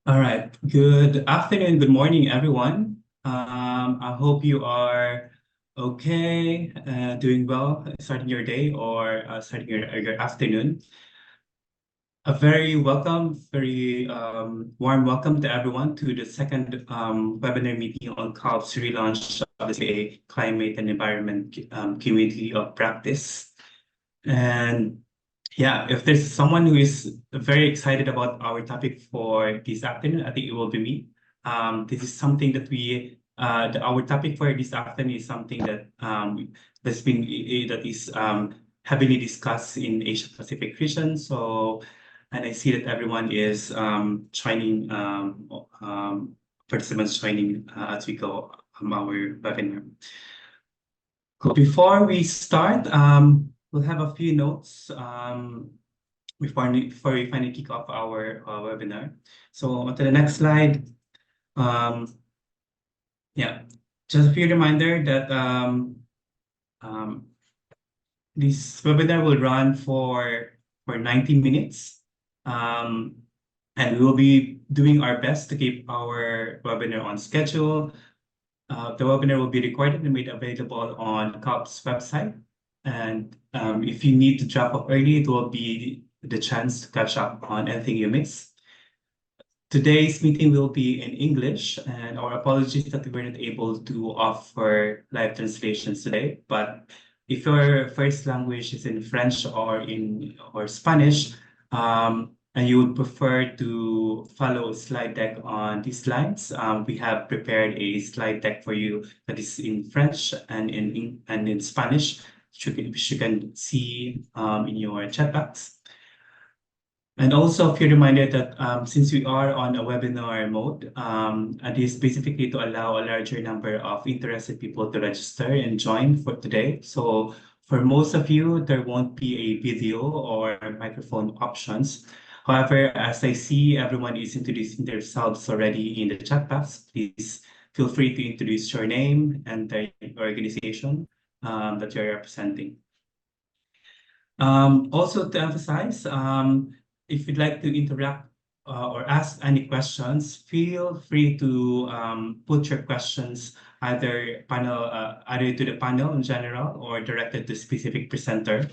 All right. Good afternoon, good morning, everyone. I hope you are okay, doing well, starting your day or starting your afternoon. A very warm welcome to everyone to the second webinar meeting on CoP's relaunch of the CVA Climate and Environment Community of Practice. And yeah, if there's someone who is very excited about our topic for this afternoon, I think it will be me. This is something that our topic for this afternoon is something that is heavily discussed in Asia Pacific region. And I see that everyone is joining, participants joining as we go our webinar. So before we start, we'll have a few notes before we finally kick off our webinar. So on to the next slide. Yeah, just a few reminder that this webinar will run for 90 minutes. And we will be doing our best to keep our webinar on schedule. The webinar will be recorded and made available on CoP's website. And if you need to drop off early, it will be the chance to catch up on anything you miss. Today's meeting will be in English, and our apologies that we were not able to offer live translations today. But if your first language is in French or Spanish, and you would prefer to follow a slide deck on these slides, we have prepared a slide deck for you that is in French and in Spanish, which you can see in your chat box. And also, a few reminder that since we are on a webinar mode, it is specifically to allow a larger number of interested people to register and join for today. So for most of you, there won't be a video or microphone options. However, as I see everyone is introducing themselves already in the chat box, please feel free to introduce your name and the organization that you're representing. Also to emphasize, if you'd like to interact or ask any questions, feel free to put your questions either to the panel in general or directed to specific presenter.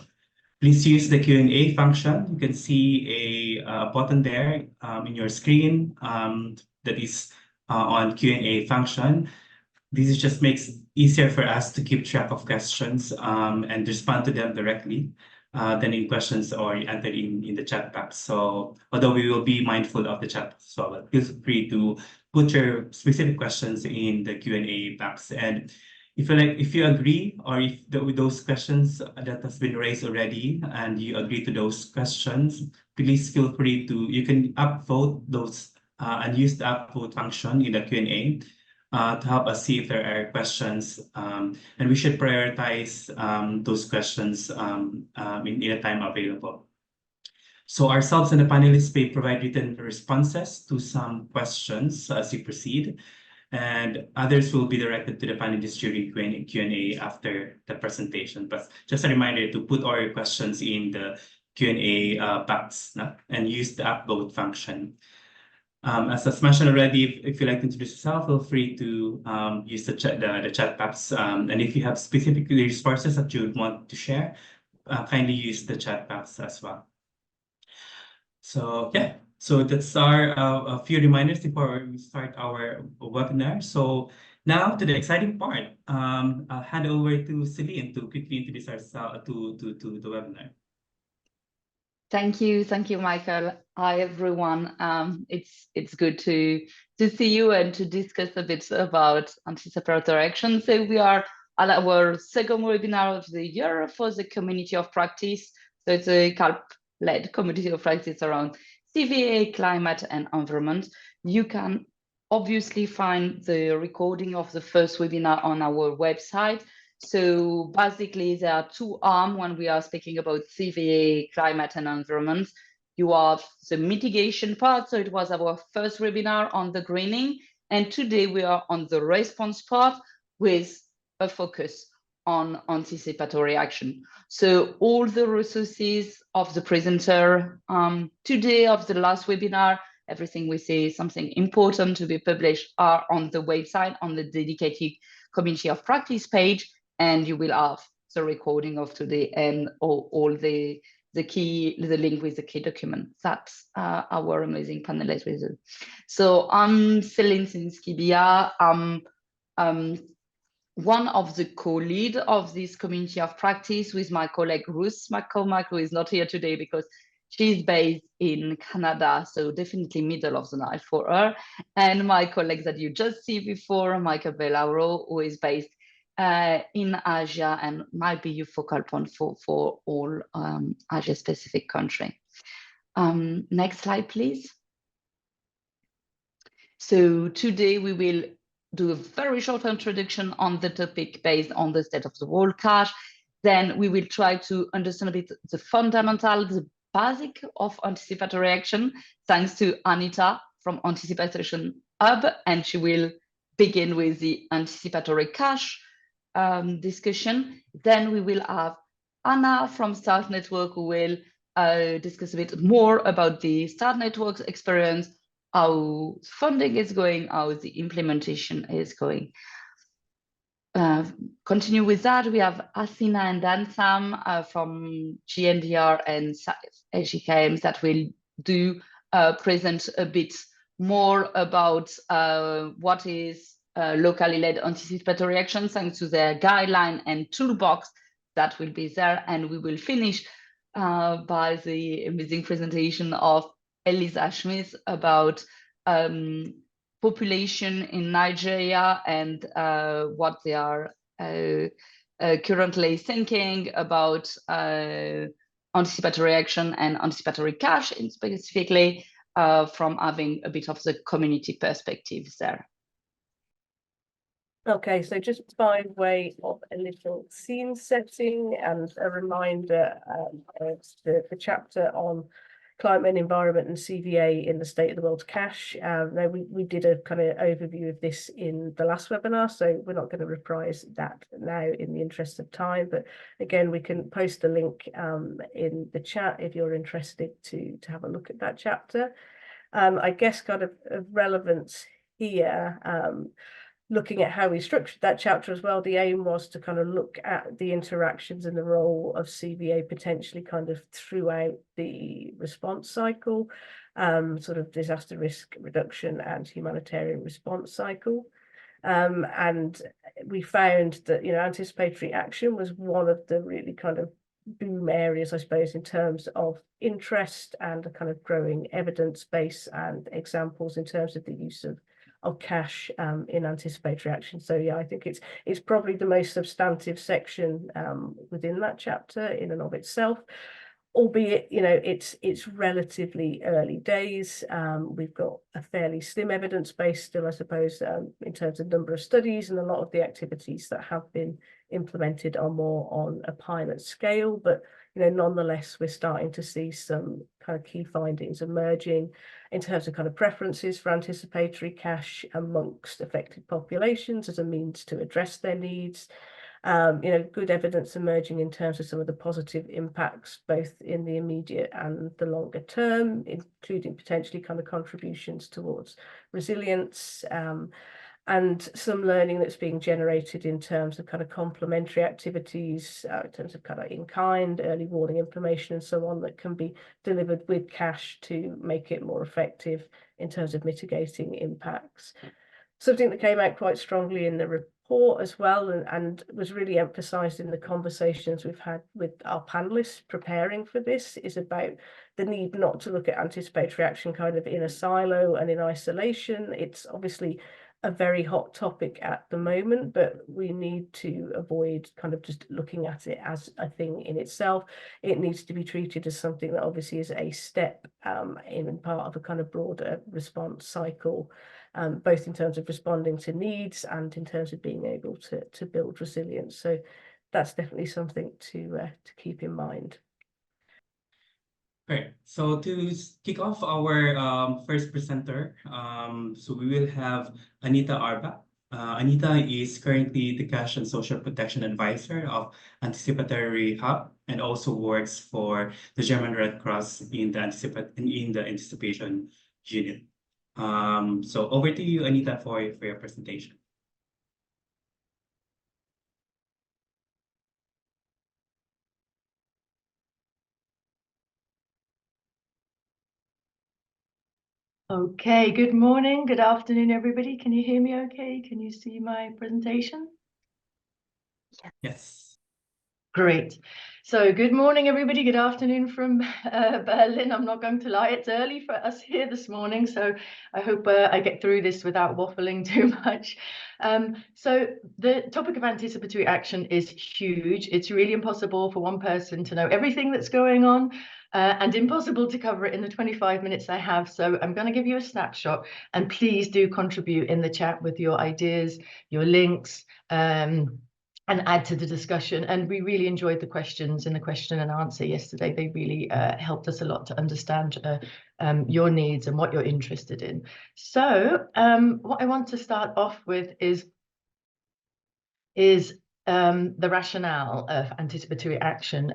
Please use the Q&A function. You can see a button there in your screen that is on Q&A function. This just makes easier for us to keep track of questions and respond to them directly than in questions or entered in the chat box. So although we will be mindful of the chat box, so feel free to put your specific questions in the Q&A box. And if you agree, or if those questions that has been raised already and you agree to those questions, please feel free you can upvote those and use the upvote function in the Q&A. To help us see if there are questions, and we should prioritize those questions in a time available. So ourselves and the panelists may provide written responses to some questions as you proceed, and others will be directed to the panelists during Q&A after the presentation. But just a reminder to put all your questions in the Q&A box and use the upvote function. As mentioned already, if you'd like to introduce yourself, feel free to use the chat box. And if you have specific resources that you would want to share, kindly use the chat box as well. So yeah, so that's our a few reminders before we start our webinar. So now to the exciting part. I'll hand over to Celine to quickly introduce ourselves to the webinar. Thank you, Michael. Hi, everyone. It's good to see you and to discuss a bit about anticipatory action. So we are at our second webinar of the year for the community of practice. So it's a CALP-led community of practice around CVA, climate, and environment. You can obviously find the recording of the first webinar on our website. So basically, there are two arms when we are speaking about CVA, climate, and environment. You have the mitigation part. So it was our first webinar on the greening. And today we are on the response part with a focus on anticipatory action. So all the resources of the presenter today, of the last webinar, everything we see something important to be published are on the website, on the dedicated community of practice page, and you will have the recording of today and all the link with the key document. That's our amazing panelist with you. So I'm Celine Sinskibia. I'm one of the co-lead of this community of practice with my colleague Ruth McCormack, who is not here today because she's based in Canada, so definitely middle of the night for her. And my colleague that you just see before, Michael Bellauro, who is based in Asia and might be your focal point for all Asia-specific country. Next slide, please. So today we will do a very short introduction on the topic based on the state of the world cash. Then we will try to understand a bit the fundamental, the basic of anticipatory action, thanks to Anita from Anticipation Hub, and she will begin with the anticipatory cash discussion. Then we will have Anna from Start Network, who will discuss a bit more about the Start Network's experience, how funding is going, how the implementation is going. Continue with that, we have Asina and Dansam from GNDR and HKMs that will do present a bit more about what is locally led anticipatory action, thanks to their guideline and toolbox that will be there. And we will finish by the amazing presentation of Elisa Schmidt about population in Nigeria and what they are currently thinking about anticipatory action and anticipatory cash, in specifically from having a bit of the community perspective there. Okay, so just by way of a little scene setting and a reminder of the chapter on climate and environment and CVA in the state of the world cash. Now we did a kind of overview of this in the last webinar, so we're not going to reprise that now in the interest of time. But again, we can post a link in the chat if you're interested to have a look at that chapter. I guess kind of relevance here, looking at how we structured that chapter as well, the aim was to kind of look at the interactions and the role of CVA potentially kind of throughout the response cycle, sort of disaster risk reduction and humanitarian response cycle. And we found that, you know, anticipatory action was one of the really kind of boom areas, I suppose, in terms of interest and a kind of growing evidence base and examples in terms of the use of cash in anticipatory action. So yeah, I think it's probably the most substantive section within that chapter in and of itself, albeit, you know, it's relatively early days. We've got a fairly slim evidence base still, I suppose, in terms of number of studies, and a lot of the activities that have been implemented are more on a pilot scale, but you know, nonetheless, we're starting to see some kind of key findings emerging in terms of kind of preferences for anticipatory cash amongst affected populations as a means to address their needs. You know, good evidence emerging in terms of some of the positive impacts, both in the immediate and the longer term, including potentially kind of contributions towards resilience, and some learning that's being generated in terms of kind of complementary activities, in terms of kind of in-kind, early warning information and so on, that can be delivered with cash to make it more effective in terms of mitigating impacts. Something that came out quite strongly in the report as well, and was really emphasised in the conversations we've had with our panellists preparing for this, is about the need not to look at anticipatory action kind of in a silo and in isolation. It's obviously a very hot topic at the moment, but we need to avoid kind of just looking at it as a thing in itself. It needs to be treated as something that obviously is a step in part of a kind of broader response cycle, both in terms of responding to needs and in terms of being able to build resilience. So that's definitely something to keep in mind. Great. So to kick off our first presenter, so we will have Anita Arba. Anita is currently the Cash and Social Protection Advisor of Anticipatory Hub and also works for the German Red Cross in the Anticipation Union. So over to you, Anita, for your presentation. Okay, good morning, good afternoon, everybody. Can you hear me okay? Can you see my presentation? Yes. Great. So good morning, everybody. Good afternoon from Berlin. I'm not going to lie, it's early for us here this morning, so I hope I get through this without waffling too much. So the topic of anticipatory action is huge. It's really impossible for one person to know everything that's going on, and impossible to cover it in the 25 minutes I have. So I'm going to give you a snapshot, and please do contribute in the chat with your ideas, your links, and add to the discussion. And we really enjoyed the questions in the question and answer yesterday. They really helped us a lot to understand your needs and what you're interested in. So what I want to start off with is the rationale of anticipatory action.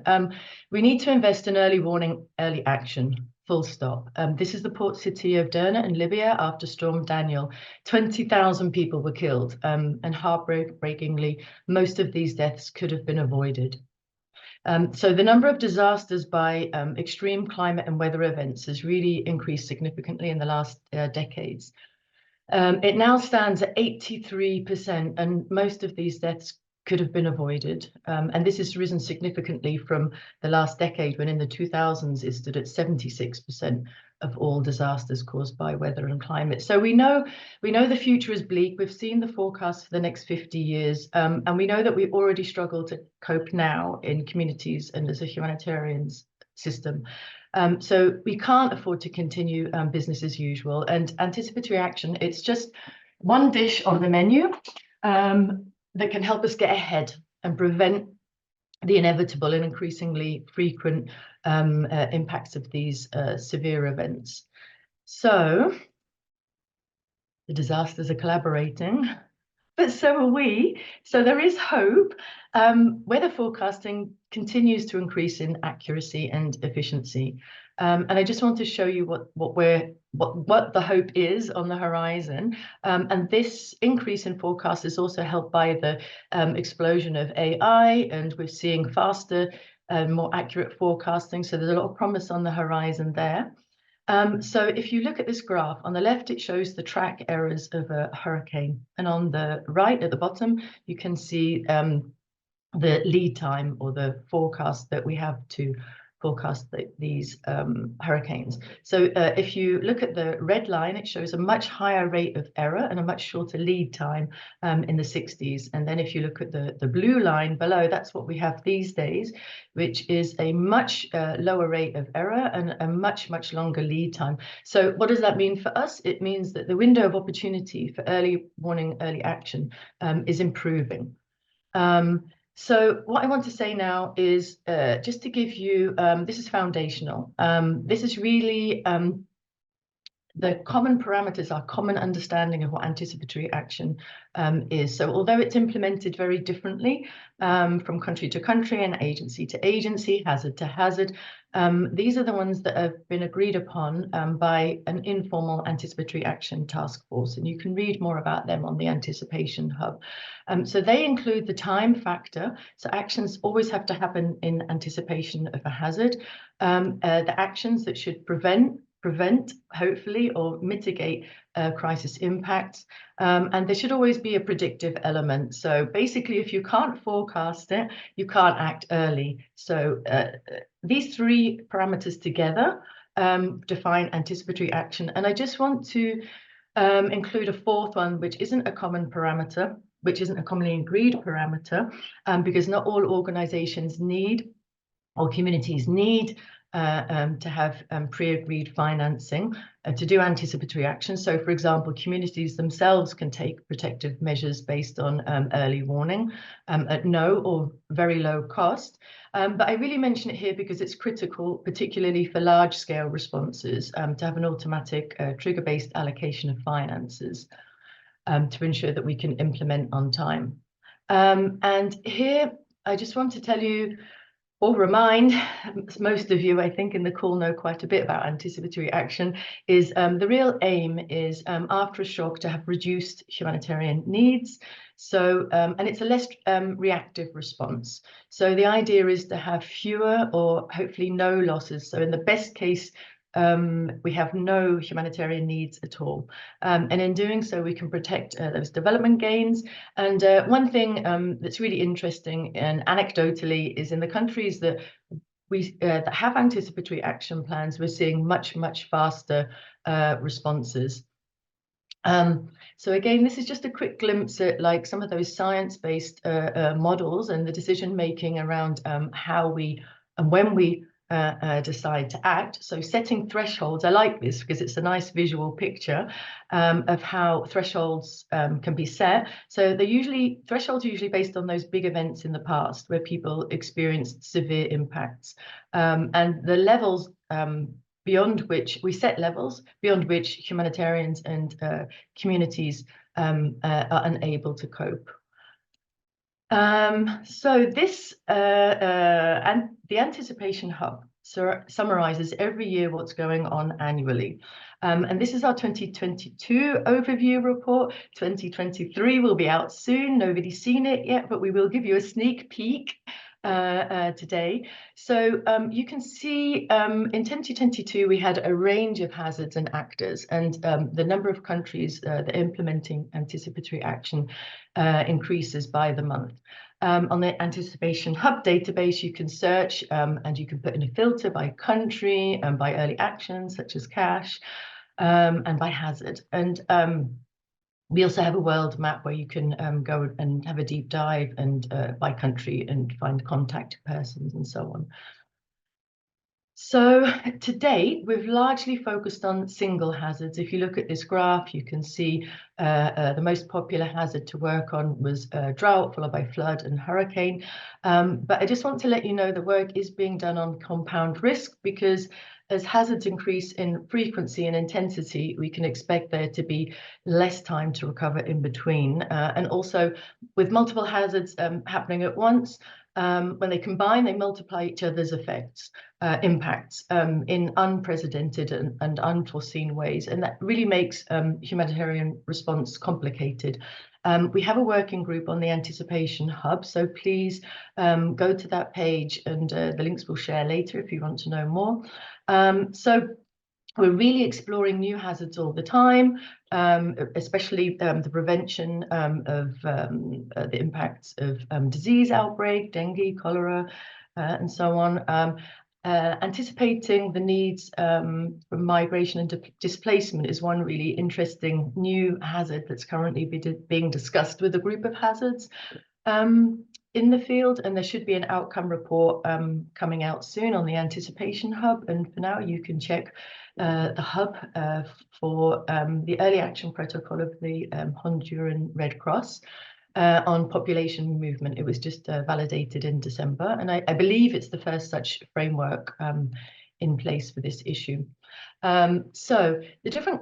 We need to invest in early warning, early action, full stop. This is the port city of Derna in Libya after Storm Daniel. 20,000 people were killed, and heartbreakingly, most of these deaths could have been avoided. So the number of disasters by extreme climate and weather events has really increased significantly in the last decades. It now stands at 83%, and most of these deaths could have been avoided. And this has risen significantly from the last decade, when in the 2000s it stood at 76% of all disasters caused by weather and climate. So we know the future is bleak. We've seen the forecast for the next 50 years, and we know that we already struggle to cope now in communities and as a humanitarian system. So we can't afford to continue business as usual. And anticipatory action, it's just one dish on the menu that can help us get ahead and prevent the inevitable and increasingly frequent impacts of these severe events. So the disasters are collaborating, but so are we. So there is hope. Weather forecasting continues to increase in accuracy and efficiency. And I just want to show you what the hope is on the horizon. And this increase in forecast is also helped by the explosion of AI, and we're seeing faster and more accurate forecasting. So there's a lot of promise on the horizon there. So if you look at this graph, on the left, it shows the track errors of a hurricane. And on the right at the bottom, you can see the lead time, or the forecast that we have to forecast these hurricanes. So if you look at the red line, it shows a much higher rate of error and a much shorter lead time in the 60s. And then if you look at the blue line below, that's what we have these days, which is a much lower rate of error and a much, much longer lead time. So what does that mean for us? It means that the window of opportunity for early warning, early action is improving. So what I want to say now is just to give you, this is foundational. This is really the common parameters, our common understanding of what anticipatory action is. So although it's implemented very differently from country to country and agency to agency, hazard to hazard, these are the ones that have been agreed upon by an informal anticipatory action task force. And you can read more about them on the Anticipation Hub. So they include the time factor. So actions always have to happen in anticipation of a hazard. The actions that should prevent, hopefully, or mitigate crisis impacts. And there should always be a predictive element. So basically, if you can't forecast it, you can't act early. So these three parameters together define anticipatory action. And I just want to include a fourth one, which isn't a common parameter, which isn't a commonly agreed parameter, because not all organizations need, or communities need, to have pre-agreed financing to do anticipatory action. So, for example, communities themselves can take protective measures based on early warning at no or very low cost. But I really mention it here because it's critical, particularly for large-scale responses, to have an automatic trigger-based allocation of finances to ensure that we can implement on time. And here, I just want to tell you or remind, most of you, I think, in the call know quite a bit about anticipatory action, is the real aim is after a shock to have reduced humanitarian needs. So, and it's a less reactive response. So the idea is to have fewer or hopefully no losses. So in the best case, we have no humanitarian needs at all. And in doing so, we can protect those development gains. And one thing that's really interesting and anecdotally is in the countries that that have anticipatory action plans, we're seeing much, much faster responses. So again, this is just a quick glimpse at like some of those science-based models and the decision-making around how we and when we decide to act. So setting thresholds, I like this because it's a nice visual picture of how thresholds can be set. So thresholds are usually based on those big events in the past where people experienced severe impacts, and the levels beyond which we set levels beyond which humanitarians and communities are unable to cope. So this and the Anticipation Hub summarizes every year what's going on annually. And this is our 2022 overview report. 2023 will be out soon. Nobody's seen it yet, but we will give you a sneak peek today. So you can see in 2022 we had a range of hazards and actors, and the number of countries that are implementing anticipatory action increases by the month. On the Anticipation Hub database, you can search and you can put in a filter by country and by early actions such as cash and by hazard. And we also have a world map where you can go and have a deep dive and by country and find contact persons and so on. So to date, we've largely focused on single hazards. If you look at this graph, you can see the most popular hazard to work on was drought, followed by flood and hurricane. But I just want to let you know the work is being done on compound risk, because as hazards increase in frequency and intensity, we can expect there to be less time to recover in between. And also with multiple hazards happening at once, when they combine, they multiply each other's impacts in unprecedented and unforeseen ways. And that really makes humanitarian response complicated. We have a working group on the Anticipation Hub, so please go to that page, and the links we'll share later if you want to know more. So we're really exploring new hazards all the time, especially the prevention of the impacts of disease outbreak, dengue, cholera, and so on. Anticipating the needs from migration and displacement is one really interesting new hazard that's currently being discussed with a group of hazards in the field, and there should be an outcome report coming out soon on the Anticipation Hub. And for now, you can check the hub for the early action protocol of the Honduran Red Cross on population movement. It was just validated in December, and I believe it's the first such framework in place for this issue. So the different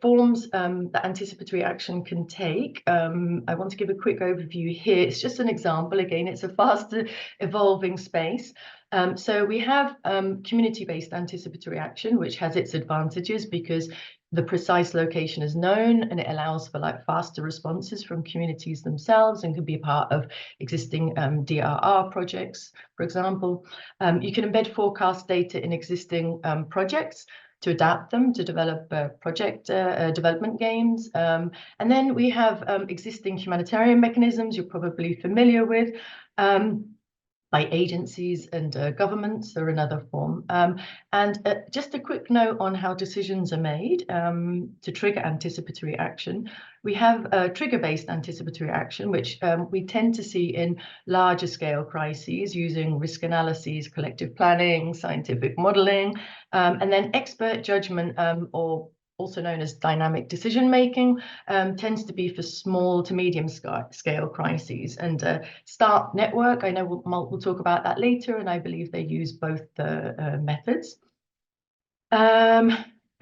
forms that anticipatory action can take. I want to give a quick overview here. It's just an example. Again, it's a fast evolving space. So we have community-based anticipatory action, which has its advantages because the precise location is known, and it allows for like faster responses from communities themselves and can be a part of existing DRR projects, for example. You can embed forecast data in existing projects to adapt them to develop project development gains. And then we have existing humanitarian mechanisms you're probably familiar with by agencies and governments are another form. And just a quick note on how decisions are made to trigger anticipatory action. We have trigger-based anticipatory action, which we tend to see in larger scale crises using risk analyses, collective planning, scientific modeling, and then expert judgment, or also known as dynamic decision-making, tends to be for small to medium scale crises. And START network, I know we'll talk about that later, and I believe they use both the methods.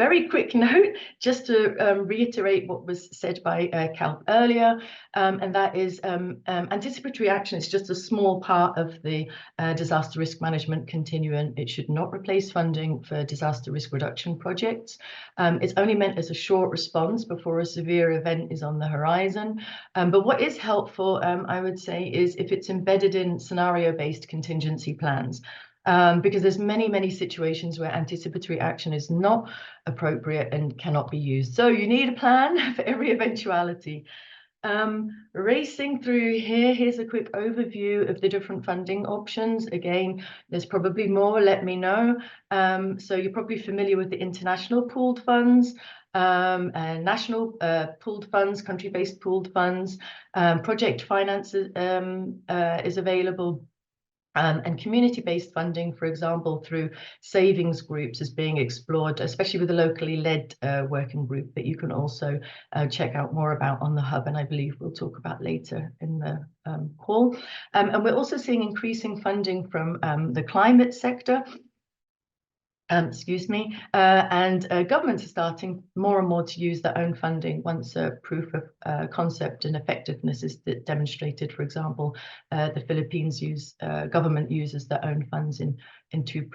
very quick note, just to reiterate what was said by CoP earlier, and that is anticipatory action is just a small part of the disaster risk management continuum. It should not replace funding for disaster risk reduction projects. It's only meant as a short response before a severe event is on the horizon. But what is helpful, I would say, is if it's embedded in scenario-based contingency plans. Because there's many situations where anticipatory action is not appropriate and cannot be used. So you need a plan for every eventuality. Racing through here, here's a quick overview of the different funding options. Again, there's probably more, let me know. So you're probably familiar with the international pooled funds, and national pooled funds, country-based pooled funds. Project finance is available. And community-based funding, for example, through savings groups is being explored, especially with a locally led working group that you can also check out more about on the Hub, and I believe we'll talk about later in the call. And we're also seeing increasing funding from the climate sector. And governments are starting more and more to use their own funding once proof of concept and effectiveness is demonstrated. For example, the Philippines government uses their own funds in 2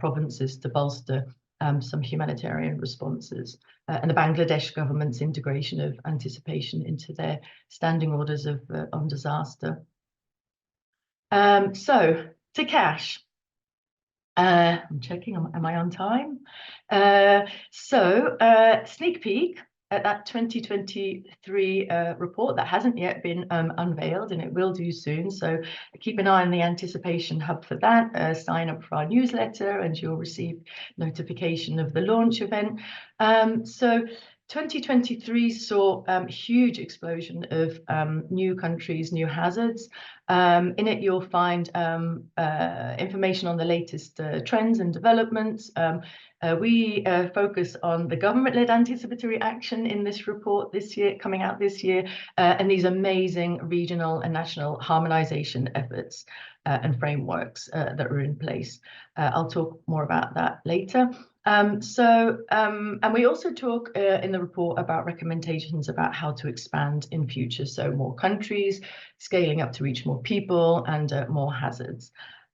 provinces to bolster some humanitarian responses. And the Bangladesh government's integration of anticipation into their standing orders on disaster. So to cash. I'm checking, am I on time? Sneak peek at that 2023 report that hasn't yet been unveiled, and it will do soon. So keep an eye on the Anticipation Hub for that. Sign up for our newsletter and you'll receive notification of the launch event. So 2023 saw a huge explosion of new countries, new hazards. In it, you'll find information on the latest trends and developments. We focus on the government-led anticipatory action in this report this year, coming out this year, and these amazing regional and national harmonization efforts and frameworks that are in place. I'll talk more about that later. And we also talk in the report about recommendations about how to expand in future. So more countries, scaling up to reach more people and more hazards.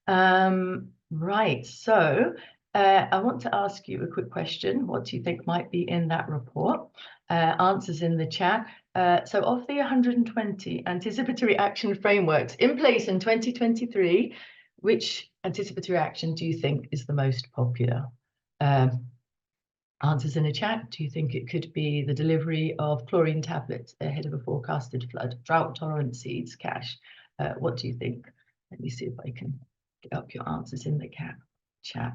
Right, so I want to ask you a quick question. What do you think might be in that report? Answers in the chat. So of the 120 anticipatory action frameworks in place in 2023, which anticipatory action do you think is the most popular? Answers in the chat. Do you think it could be the delivery of chlorine tablets ahead of a forecasted flood, drought-tolerant seeds, cash? What do you think? Let me see if I can get up your answers in the chat.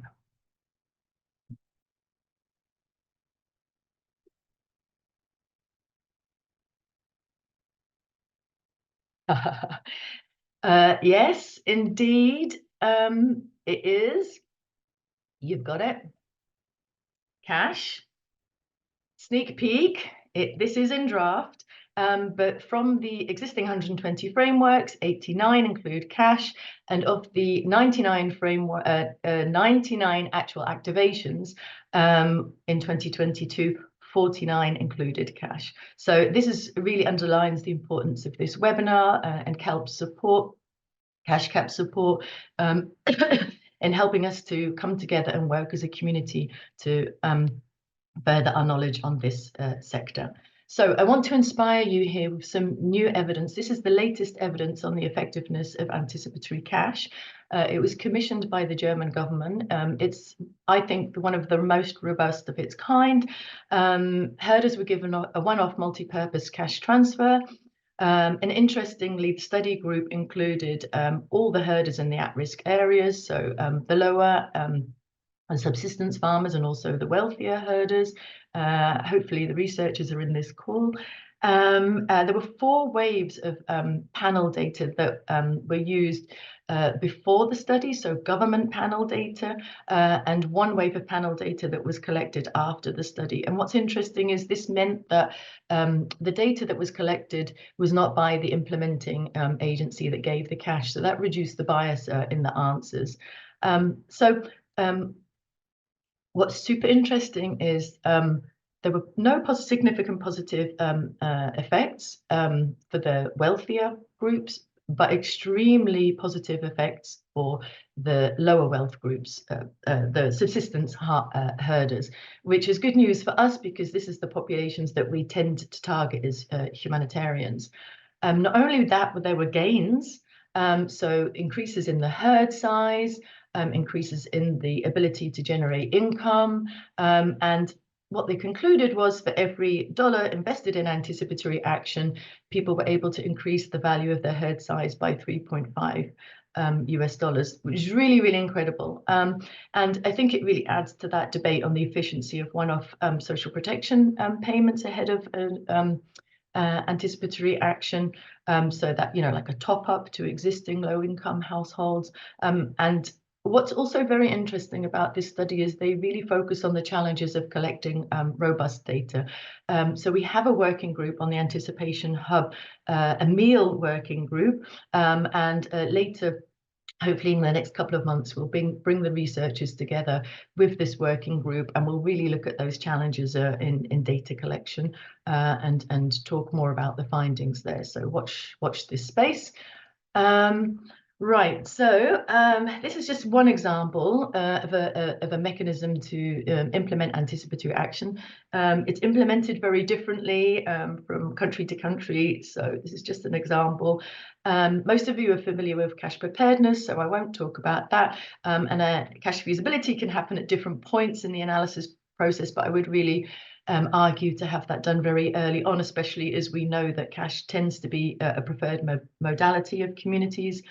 Yes, indeed, it is. You've got it. Cash. Sneak peek. This is in draft, but from the existing 120 frameworks, 89 include cash, and of the 99 actual activations in 2022, 49 included cash. So this really underlines the importance of this webinar and CALP support, cash cap support, in helping us to come together and work as a community to further our knowledge on this sector. So I want to inspire you here with some new evidence. This is the latest evidence on the effectiveness of anticipatory cash. It was commissioned by the German government. It's, I think, one of the most robust of its kind. Herders were given a one-off multi-purpose cash transfer. And interestingly, the study group included all the herders in the at-risk areas, so the lower and subsistence farmers and also the wealthier herders. Hopefully the researchers are in this call. There were 4 waves of panel data that were used before the study, so government panel data, and 1 wave of panel data that was collected after the study. And what's interesting is this meant that the data that was collected was not by the implementing agency that gave the cash, so that reduced the bias in the answers. what's super interesting is there were no significant positive effects for the wealthier groups, but extremely positive effects for the lower wealth groups, the subsistence herders, which is good news for us because this is the populations that we tend to target as humanitarians. Not only that, but there were gains, so increases in the herd size, increases in the ability to generate income, and what they concluded was for every dollar invested in anticipatory action, people were able to increase the value of their herd size by 3.5 US dollars, which is really, really incredible. And I think it really adds to that debate on the efficiency of one-off social protection payments ahead of anticipatory action, so that, you know, like a top up to existing low-income households. And what's also very interesting about this study is they really focus on the challenges of collecting robust data. So we have a working group on the Anticipation Hub, a meal working group, and later, hopefully in the next couple of months, we'll bring the researchers together with this working group, and we'll really look at those challenges in data collection and talk more about the findings there. So watch this space. Right, so this is just one example of a mechanism to implement anticipatory action. It's implemented very differently from country to country, so this is just an example. Most of you are familiar with cash preparedness, so I won't talk about that. And cash feasibility can happen at different points in the analysis process, but I would really argue to have that done very early on, especially as we know that cash tends to be a preferred modality of communities.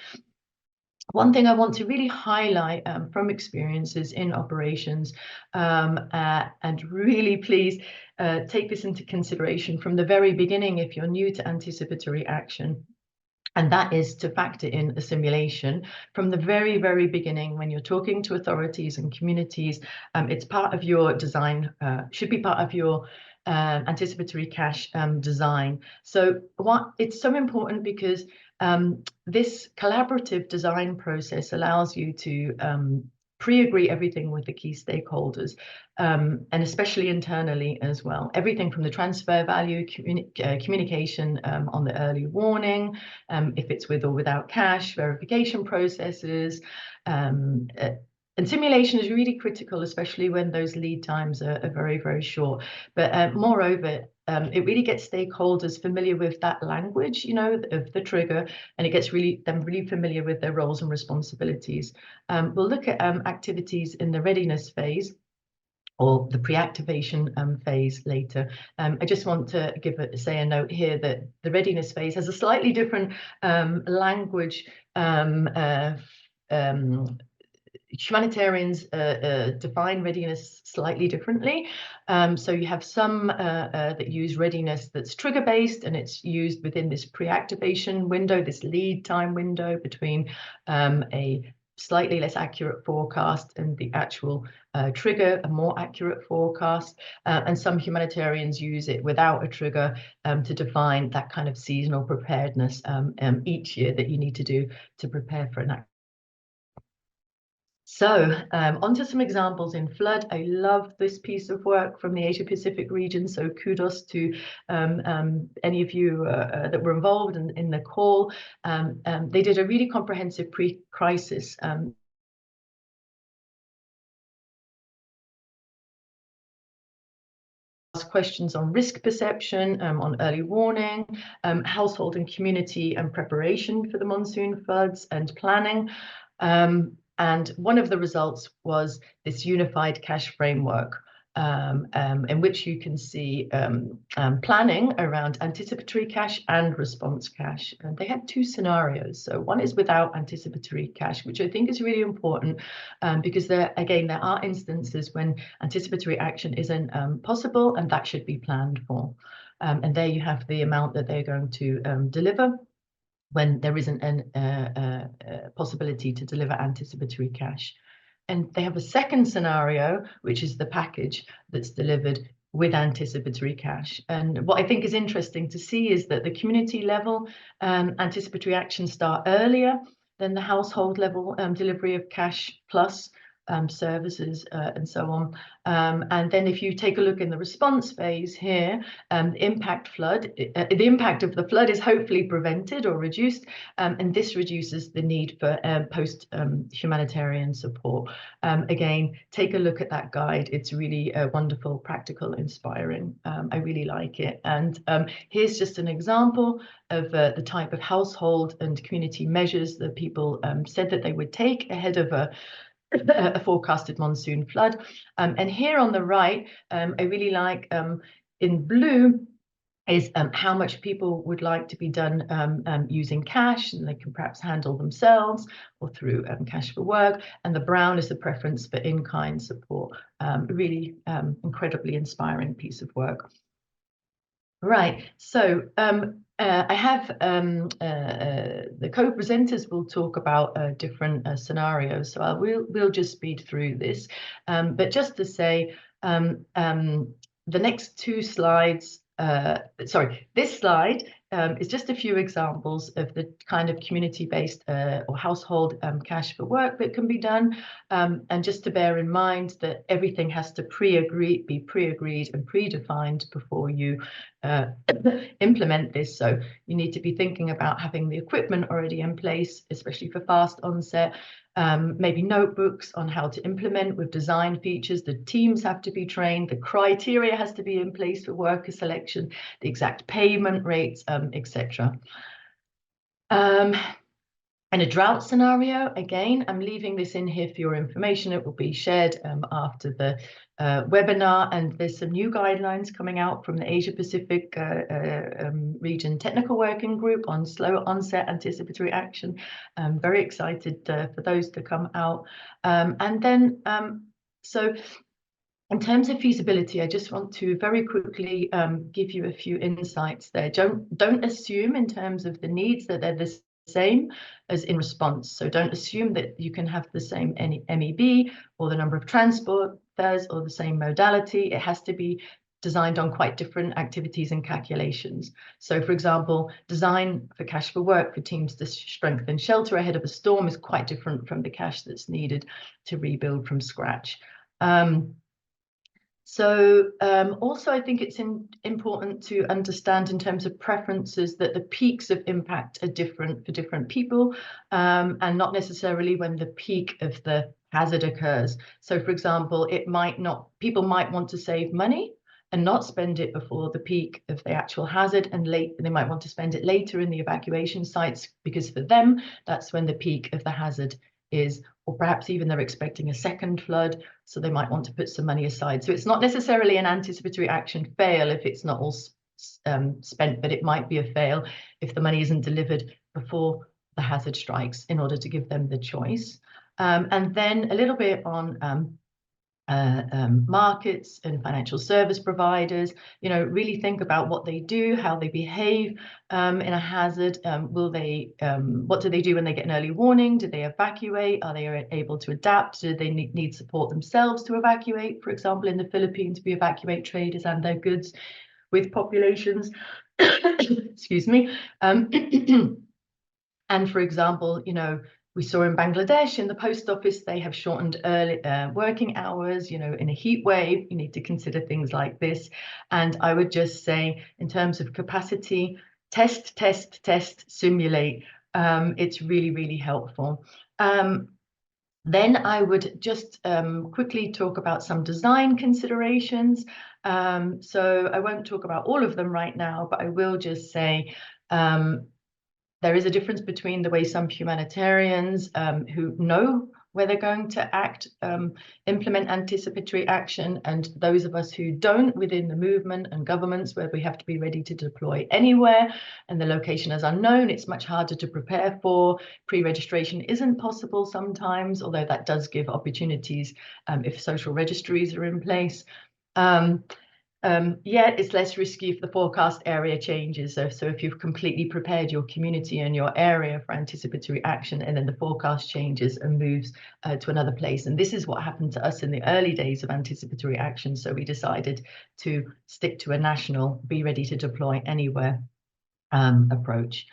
One thing I want to really highlight from experiences in operations, and really please take this into consideration from the very beginning if you're new to anticipatory action, and that is to factor in a simulation from the very, very beginning when you're talking to authorities and communities. It's part of your design, should be part of your anticipatory cash design. So it's so important because this collaborative design process allows you to pre-agree everything with the key stakeholders, and especially internally as well. Everything from the transfer value, communication on the early warning, if it's with or without cash, verification processes, and simulation is really critical, especially when those lead times are very, very short. But moreover, it really gets stakeholders familiar with that language, you know, of the trigger, and it gets them really familiar with their roles and responsibilities. We'll look at activities in the readiness phase or the pre-activation phase later. I just want to say a note here that the readiness phase has a slightly different language. Humanitarians define readiness slightly differently. So you have some that use readiness that's trigger-based, and it's used within this pre-activation window, this lead time window between a slightly less accurate forecast and the actual trigger, a more accurate forecast. And some humanitarians use it without a trigger to define that kind of seasonal preparedness each year that you need to do to prepare for an act. So onto some examples in flood. I love this piece of work from the Asia Pacific region, so kudos to any of you that were involved in the call. They did a really comprehensive pre-crisis questions on risk perception, on early warning, household and community and preparation for the monsoon floods and planning. And one of the results was this unified cash framework, in which you can see planning around anticipatory cash and response cash. And they had two scenarios. So one is without anticipatory cash, which I think is really important because there are instances when anticipatory action isn't possible, and that should be planned for. And there you have the amount that they're going to deliver when there isn't a possibility to deliver anticipatory cash. And they have a second scenario, which is the package that's delivered with anticipatory cash. And what I think is interesting to see is that the community level anticipatory actions start earlier than the household level delivery of cash plus services and so on. And then if you take a look in the response phase here, the impact of the flood is hopefully prevented or reduced, and this reduces the need for post humanitarian support. Again, take a look at that guide. It's really wonderful, practical, inspiring. I really like it. And here's just an example of the type of household and community measures that people said that they would take ahead of a forecasted monsoon flood. And here on the right, I really like in blue is how much people would like to be done using cash, and they can perhaps handle themselves or through cash for work. And the brown is the preference for in-kind support. Really incredibly inspiring piece of work. Right, so I have the co-presenters will talk about different scenarios, so we'll just speed through this. But just to say, the next two slides, this slide is just a few examples of the kind of community-based or household cash for work that can be done. And just to bear in mind that everything has to be pre-agreed and predefined before you implement this. So you need to be thinking about having the equipment already in place, especially for fast onset. Maybe notebooks on how to implement with design features. The teams have to be trained. The criteria has to be in place for worker selection, the exact payment rates, etc. In a drought scenario, again, I'm leaving this in here for your information. It will be shared after the webinar, and there's some new guidelines coming out from the Asia Pacific region technical working group on slow onset anticipatory action. I'm very excited for those to come out. And then, so in terms of feasibility, I just want to very quickly give you a few insights there. Don't assume in terms of the needs that they're the same as in response. So don't assume that you can have the same MEB or the number of transport fares or the same modality. It has to be designed on quite different activities and calculations. So for example, design for cash for work for teams to strengthen shelter ahead of a storm is quite different from the cash that's needed to rebuild from scratch. Also, I think it's important to understand in terms of preferences that the peaks of impact are different for different people, and not necessarily when the peak of the hazard occurs. So for example, people might want to save money and not spend it before the peak of the actual hazard, and they might want to spend it later in the evacuation sites, because for them, that's when the peak of the hazard is, or perhaps even they're expecting a second flood, so they might want to put some money aside. So it's not necessarily an anticipatory action fail if it's not all spent, but it might be a fail if the money isn't delivered before the hazard strikes, in order to give them the choice. And then a little bit on markets and financial service providers, really think about what they do, how they behave in a hazard. What do they do when they get an early warning? Do they evacuate? Are they able to adapt? Do they need support themselves to evacuate? For example, in the Philippines, we evacuate traders and their goods with populations. Excuse me. And for example, we saw in Bangladesh, in the post office, they have shortened early working hours. In a heat wave, you need to consider things like this. And I would just say, in terms of capacity, test, simulate. It's really, really helpful. Then I would just quickly talk about some design considerations. So I won't talk about all of them right now, but I will just say, there is a difference between the way some humanitarians who know where they're going to act, implement anticipatory action, and those of us who don't within the movement and governments, where we have to be ready to deploy anywhere and the location is unknown. It's much harder to prepare for. Pre-registration isn't possible sometimes, although that does give opportunities if social registries are in place. Yet it's less risky if the forecast area changes. So if you've completely prepared your community and your area for anticipatory action, and then the forecast changes and moves to another place. And this is what happened to us in the early days of anticipatory action. So we decided to stick to a national, be ready to deploy anywhere approach.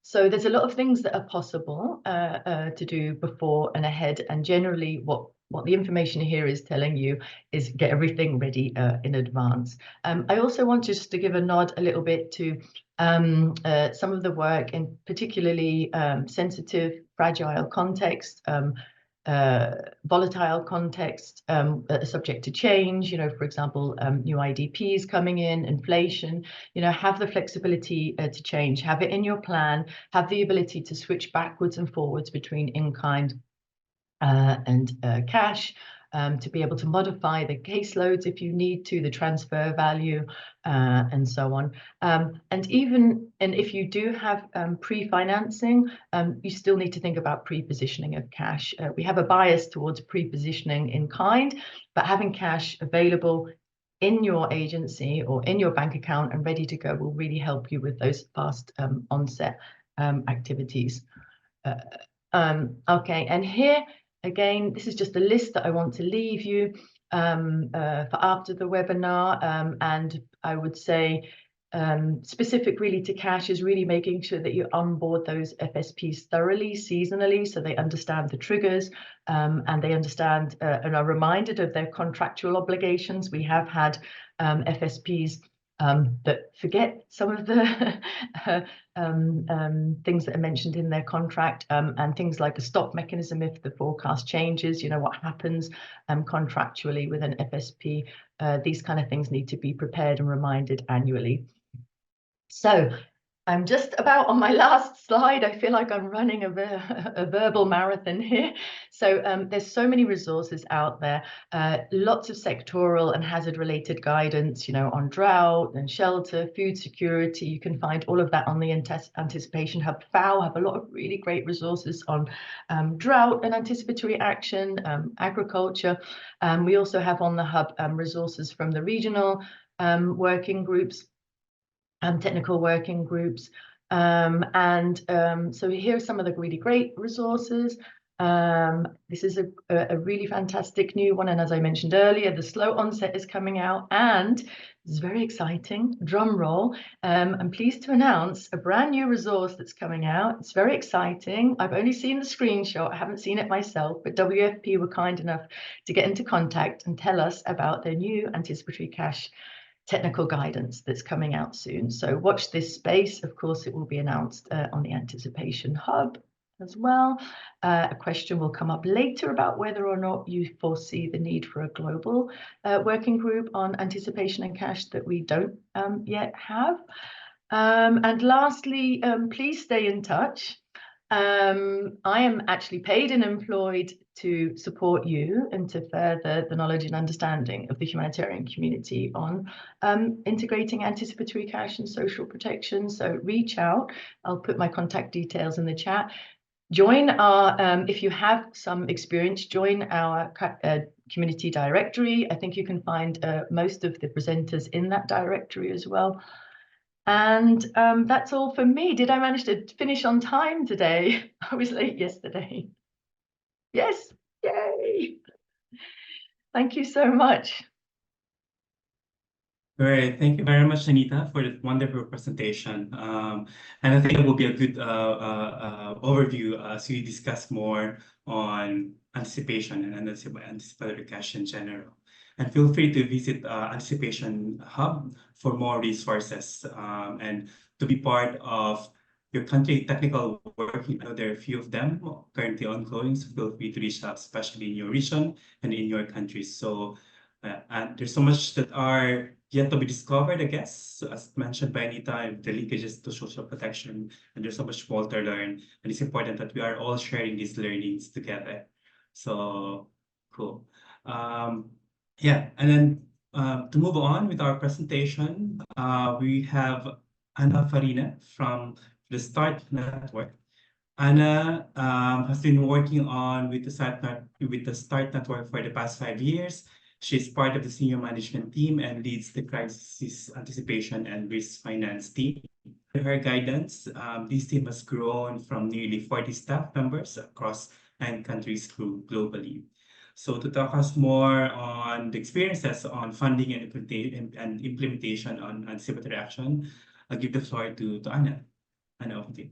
So there's a lot of things that are possible to do before and ahead, and generally what the information here is telling you is get everything ready in advance. I also want just to give a nod a little bit to some of the work in particularly sensitive, fragile context, volatile context, subject to change, for example, new IDPs coming in, inflation, have the flexibility to change, have it in your plan, have the ability to switch backwards and forwards between in-kind and cash, to be able to modify the caseloads if you need to, the transfer value, and so on. And if you do have pre-financing, you still need to think about pre-positioning of cash. We have a bias towards pre-positioning in kind, but having cash available in your agency or in your bank account and ready to go will really help you with those fast onset activities. Okay, and here, again, this is just a list that I want to leave you for after the webinar. And I would say specific really to cash is really making sure that you onboard those FSPs thoroughly, seasonally, so they understand the triggers and they understand and are reminded of their contractual obligations. We have had FSPs that forget some of the things that are mentioned in their contract, and things like a stop mechanism if the forecast changes, what happens contractually with an FSP. These kind of things need to be prepared and reminded annually. So I'm just about on my last slide. I feel like I'm running a verbal marathon here. So there's so many resources out there, lots of sectoral and hazard related guidance, on drought and shelter, food security. You can find all of that on the Anticipation Hub. FAO have a lot of really great resources on drought and anticipatory action, agriculture. We also have on the Hub resources from the regional working groups, technical working groups. So here are some of the really great resources. This is a really fantastic new one. And as I mentioned earlier, the slow onset is coming out, and it's very exciting. Drum roll. I'm pleased to announce a brand new resource that's coming out. It's very exciting. I've only seen the screenshot. I haven't seen it myself, but WFP were kind enough to get into contact and tell us about their new anticipatory cash technical guidance that's coming out soon. So watch this space. Of course, it will be announced on the Anticipation Hub as well. A question will come up later about whether or not you foresee the need for a global working group on anticipation and cash that we don't yet have. And lastly, please stay in touch. I am actually paid and employed to support you and to further the knowledge and understanding of the humanitarian community on integrating anticipatory cash and social protection. So reach out. I'll put my contact details in the chat. Join our, if you have some experience, join our community directory. I think you can find most of the presenters in that directory as well. And that's all for me. Did I manage to finish on time today? I was late yesterday. Yes, yay. Thank you so much. Great. Thank you very much, Anita, for that wonderful presentation. And I think it will be a good overview as we discuss more on anticipation and anticipatory cash in general. And feel free to visit Anticipation Hub for more resources and to be part of your country technical working. I know there are a few of them currently ongoing, so feel free to reach out, especially in your region and in your country. So and there's so much that are yet to be discovered, I guess. So as mentioned by Anita, the linkages to social protection, and there's so much more to learn. And it's important that we are all sharing these learnings together. So cool. Yeah, and then to move on with our presentation, we have Anna Farina from the START Network. Anna has been working on with the START Network for the past 5 years. She's part of the senior management team and leads the crisis anticipation and risk finance team. Under her guidance, this team has grown from nearly 40 staff members across 9 countries globally. So to talk us more on the experiences on funding and implementation on anticipatory action, I'll give the floor to Anna. Anna, over to you.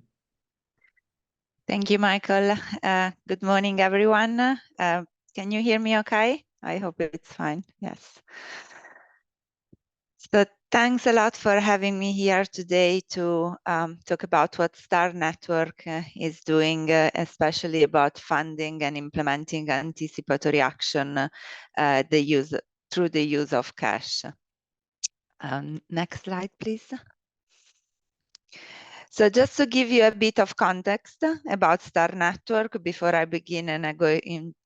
Thank you, Michael. Good morning, everyone. Can you hear me okay? I hope it's fine. Yes. So thanks a lot for having me here today to talk about what STAR Network is doing, especially about funding and implementing anticipatory action through the use of cash. Next slide, please. So just to give you a bit of context about STAR Network before I begin and I go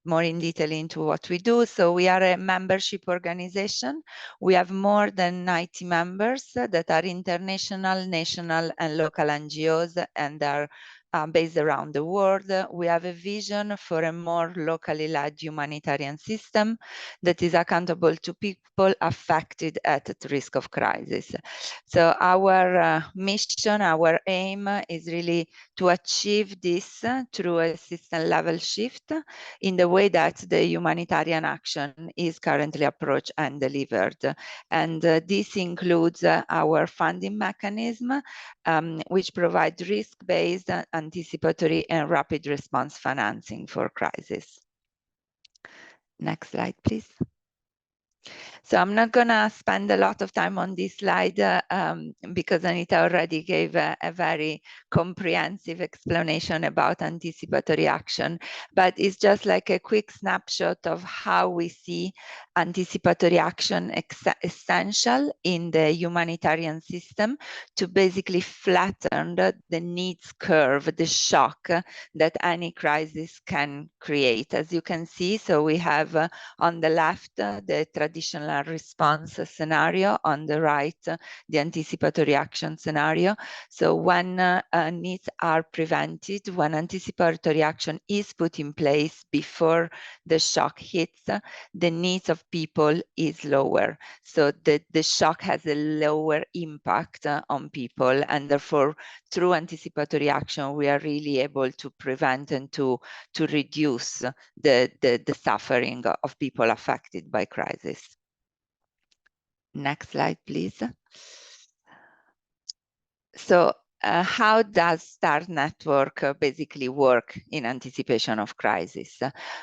more in detail into what we do. So we are a membership organization. We have more than 90 members that are international, national, and local NGOs, and are based around the world. We have a vision for a more locally led humanitarian system that is accountable to people affected at risk of crisis. So our mission, our aim is really to achieve this through a system level shift in the way that the humanitarian action is currently approached and delivered. And this includes our funding mechanism, which provides risk-based, anticipatory, and rapid response financing for crisis. Next slide, please. So I'm not going to spend a lot of time on this slide because Anita already gave a very comprehensive explanation about anticipatory action, but it's just like a quick snapshot of how we see anticipatory action essential in the humanitarian system to basically flatten the needs curve, the shock that any crisis can create. As you can see, so we have on the left, the traditional response scenario, on the right, the anticipatory action scenario. So when needs are prevented, when anticipatory action is put in place before the shock hits, the needs of people is lower. So the shock has a lower impact on people, and therefore through anticipatory action, we are really able to prevent and to reduce the suffering of people affected by crisis. Next slide, please. So how does STAR Network basically work in anticipation of crisis?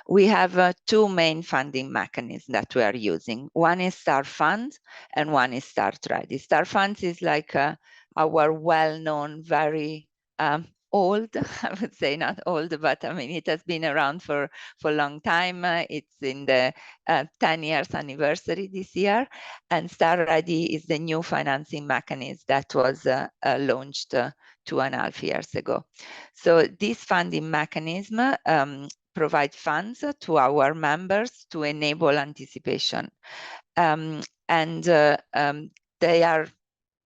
We have two main funding mechanisms that we are using. One is STAR Fund and one is STAR Ready. STAR Fund is like our well-known, very old, I would say, not old, but I mean, it has been around for a long time. It's in the 10 years anniversary this year. And STAR Ready is the new financing mechanism that was launched 2.5 years ago. So this funding mechanism provides funds to our members to enable anticipation.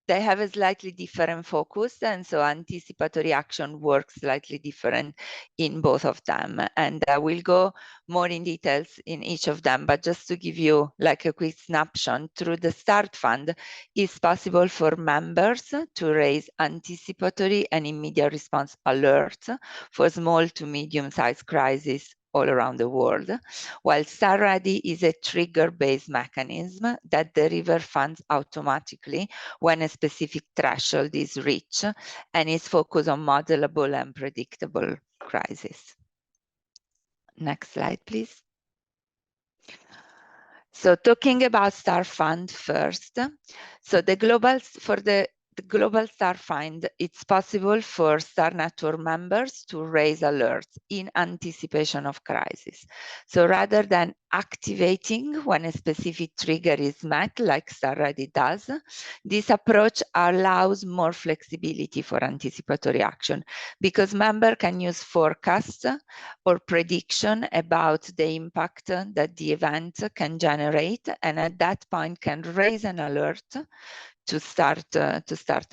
They have a slightly different focus, and so anticipatory action works slightly different in both of them. And I will go more in details in each of them, but just to give you like a quick snapshot, through the START Fund, it's possible for members to raise anticipatory and immediate response alerts for small to medium-sized crises all around the world, while STAR Ready is a trigger-based mechanism that delivers funds automatically when a specific threshold is reached and is focused on modelable and predictable crises. Next slide, please. So talking about STAR Fund first. So the Global STAR Fund, it's possible for STAR Network members to raise alerts in anticipation of crisis. So rather than activating when a specific trigger is met, like STAR Ready does, this approach allows more flexibility for anticipatory action because members can use forecasts or prediction about the impact that the event can generate, and at that point can raise an alert to start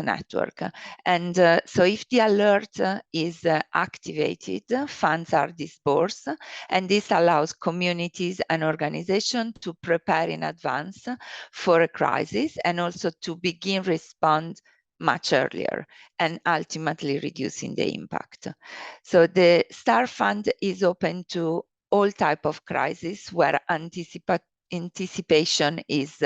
network. And so if the alert is activated, funds are disbursed, and this allows communities and organizations to prepare in advance for a crisis and also to begin respond much earlier and ultimately reducing the impact. So the STAR Fund is open to all type of crises where anticipation is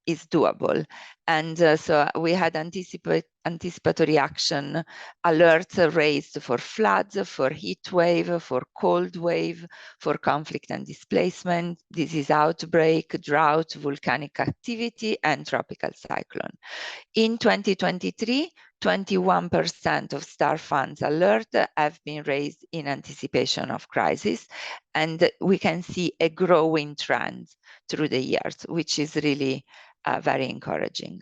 is doable. And so we had anticipatory action alerts raised for floods, for heat wave, for cold wave, for conflict and displacement, disease outbreak, drought, volcanic activity, and tropical cyclone. In 2023, 21% of STAR funds alert have been raised in anticipation of crisis, and we can see a growing trend through the years, which is really very encouraging.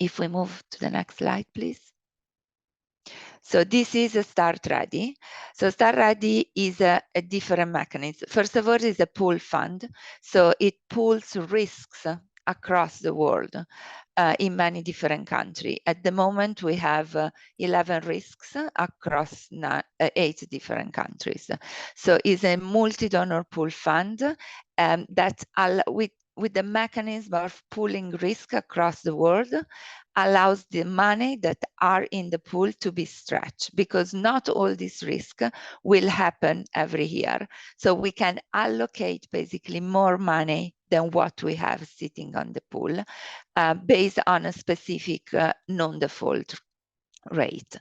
If we move to the next slide, please. So this is a Start Ready. So Start Ready is a different mechanism. First of all, it's a pool fund. So it pools risks across the world in many different countries. At the moment, we have 11 risks across 8 different countries. So it's a multi-donor pool fund that with the mechanism of pooling risk across the world allows the money that are in the pool to be stretched, because not all this risk will happen every year. So we can allocate basically more money than what we have sitting on the pool based on a specific non-default rate.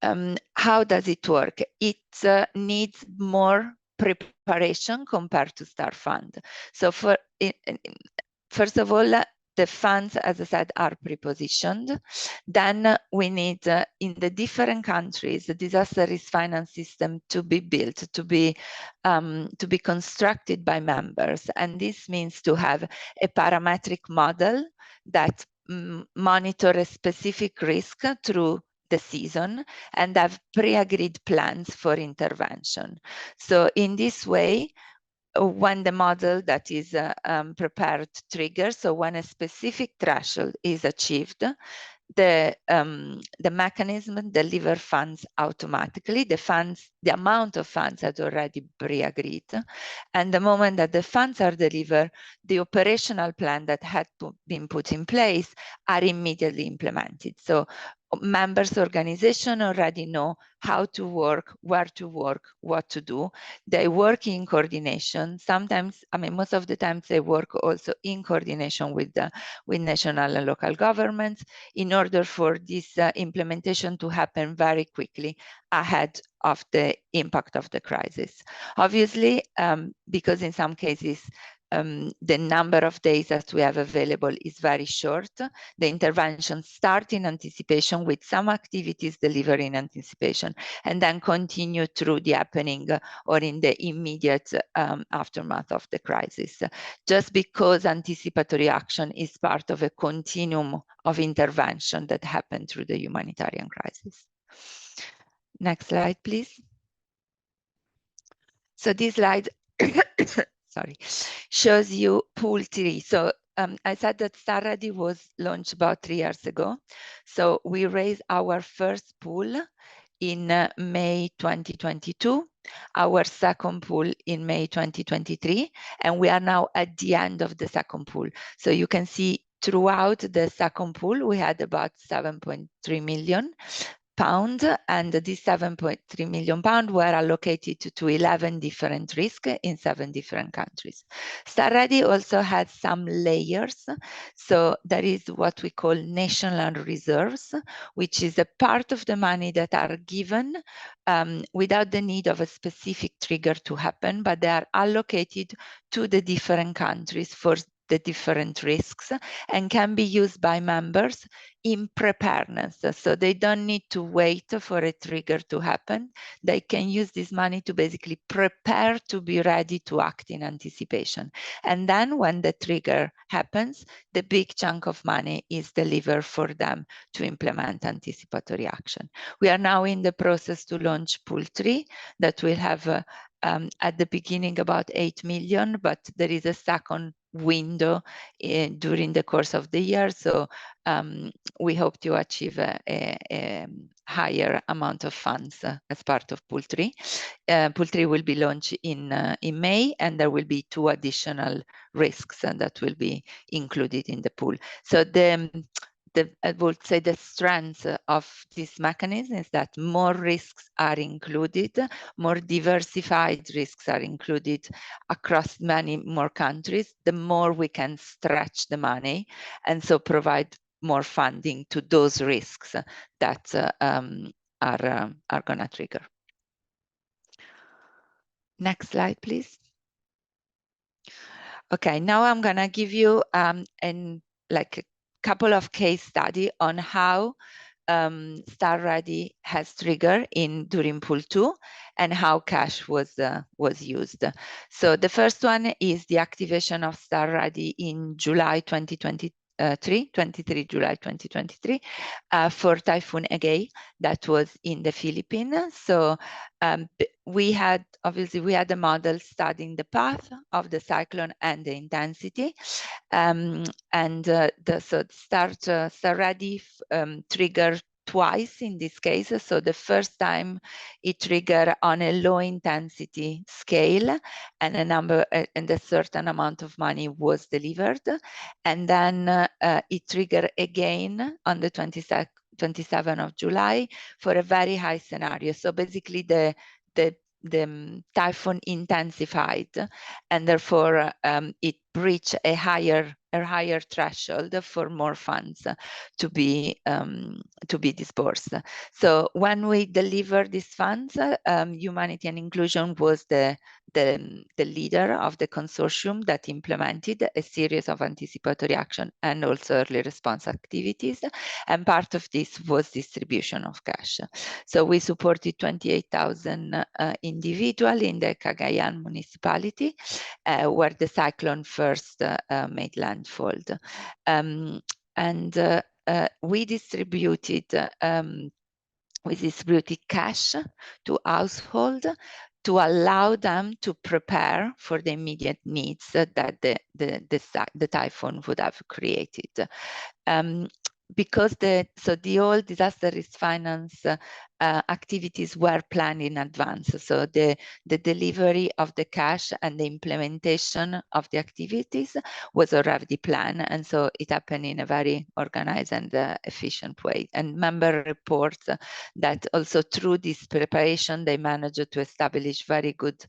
How does it work? It needs more preparation compared to Star Fund. So first of all, the funds, as I said, are pre-positioned. Then we need, in the different countries, the disaster risk finance system to be built, to be constructed by members. And this means to have a parametric model that monitor a specific risk through the season and have pre-agreed plans for intervention. So in this way, when the model that is prepared triggers, so when a specific threshold is achieved, the mechanism delivers funds automatically. The amount of funds had already pre-agreed, and the moment that the funds are delivered, the operational plan that had been put in place are immediately implemented. So members' organization already know how to work, where to work, what to do. They work in coordination. Sometimes, I mean, most of the times they work also in coordination with national and local governments in order for this implementation to happen very quickly ahead of the impact of the crisis. Obviously, because in some cases, the number of days that we have available is very short. The interventions start in anticipation with some activities delivered in anticipation and then continue through the happening or in the immediate aftermath of the crisis. Just because anticipatory action is part of a continuum of intervention that happened through the humanitarian crisis. Next slide, please. So this slide sorry, shows you pool 3. So I said that Start Ready was launched about 3 years ago. So we raised our first pool in May 2022, our second pool in May 2023, and we are now at the end of the second pool. So you can see throughout the second pool, we had about 7.3 million pound, and these 7.3 million pound were allocated to 11 different risks in 7 different countries. Start Ready also had some layers. So there is what we call national reserves, which is a part of the money that are given without the need of a specific trigger to happen, but they are allocated to the different countries for the different risks and can be used by members in preparedness. So they don't need to wait for a trigger to happen. They can use this money to basically prepare to be ready to act in anticipation. And then when the trigger happens, the big chunk of money is delivered for them to implement anticipatory action. We are now in the process to launch Pool 3 that will have at the beginning about 8 million, but there is a second window during the course of the year. So we hope to achieve a higher amount of funds as part of Pool 3. Pool 3 will be launched in May, and there will be 2 additional risks that will be included in the pool. So I would say the strength of this mechanism is that more risks are included, more diversified risks are included across many more countries, the more we can stretch the money and so provide more funding to those risks that are going to trigger. Next slide, please. Okay, now I'm going to give you like a couple of case study on how Star Ready has triggered during pool 2 and how cash was used. So the first one is the activation of Star Ready in July 2023, 23 July 2023, for Typhoon Egay that was in the Philippines. So we had a model studying the path of the cyclone and the intensity. So Star Ready triggered twice in this case. So the first time it triggered on a low intensity scale and a certain amount of money was delivered. And then it triggered again on the 27th of July for a very high scenario. So basically the typhoon intensified and therefore it breached a higher threshold for more funds to be disbursed. So when we deliver these funds, Humanity and Inclusion was the leader of the consortium that implemented a series of anticipatory action and also early response activities. And part of this was distribution of cash. So we supported 28,000 individuals in the Cagayan municipality, where the cyclone first made landfall. We distributed cash to households to allow them to prepare for the immediate needs that the typhoon would have created. Because the all disaster risk finance activities were planned in advance. So the delivery of the cash and the implementation of the activities was already planned. And so it happened in a very organized and efficient way. And member reports that also through this preparation, they managed to establish very good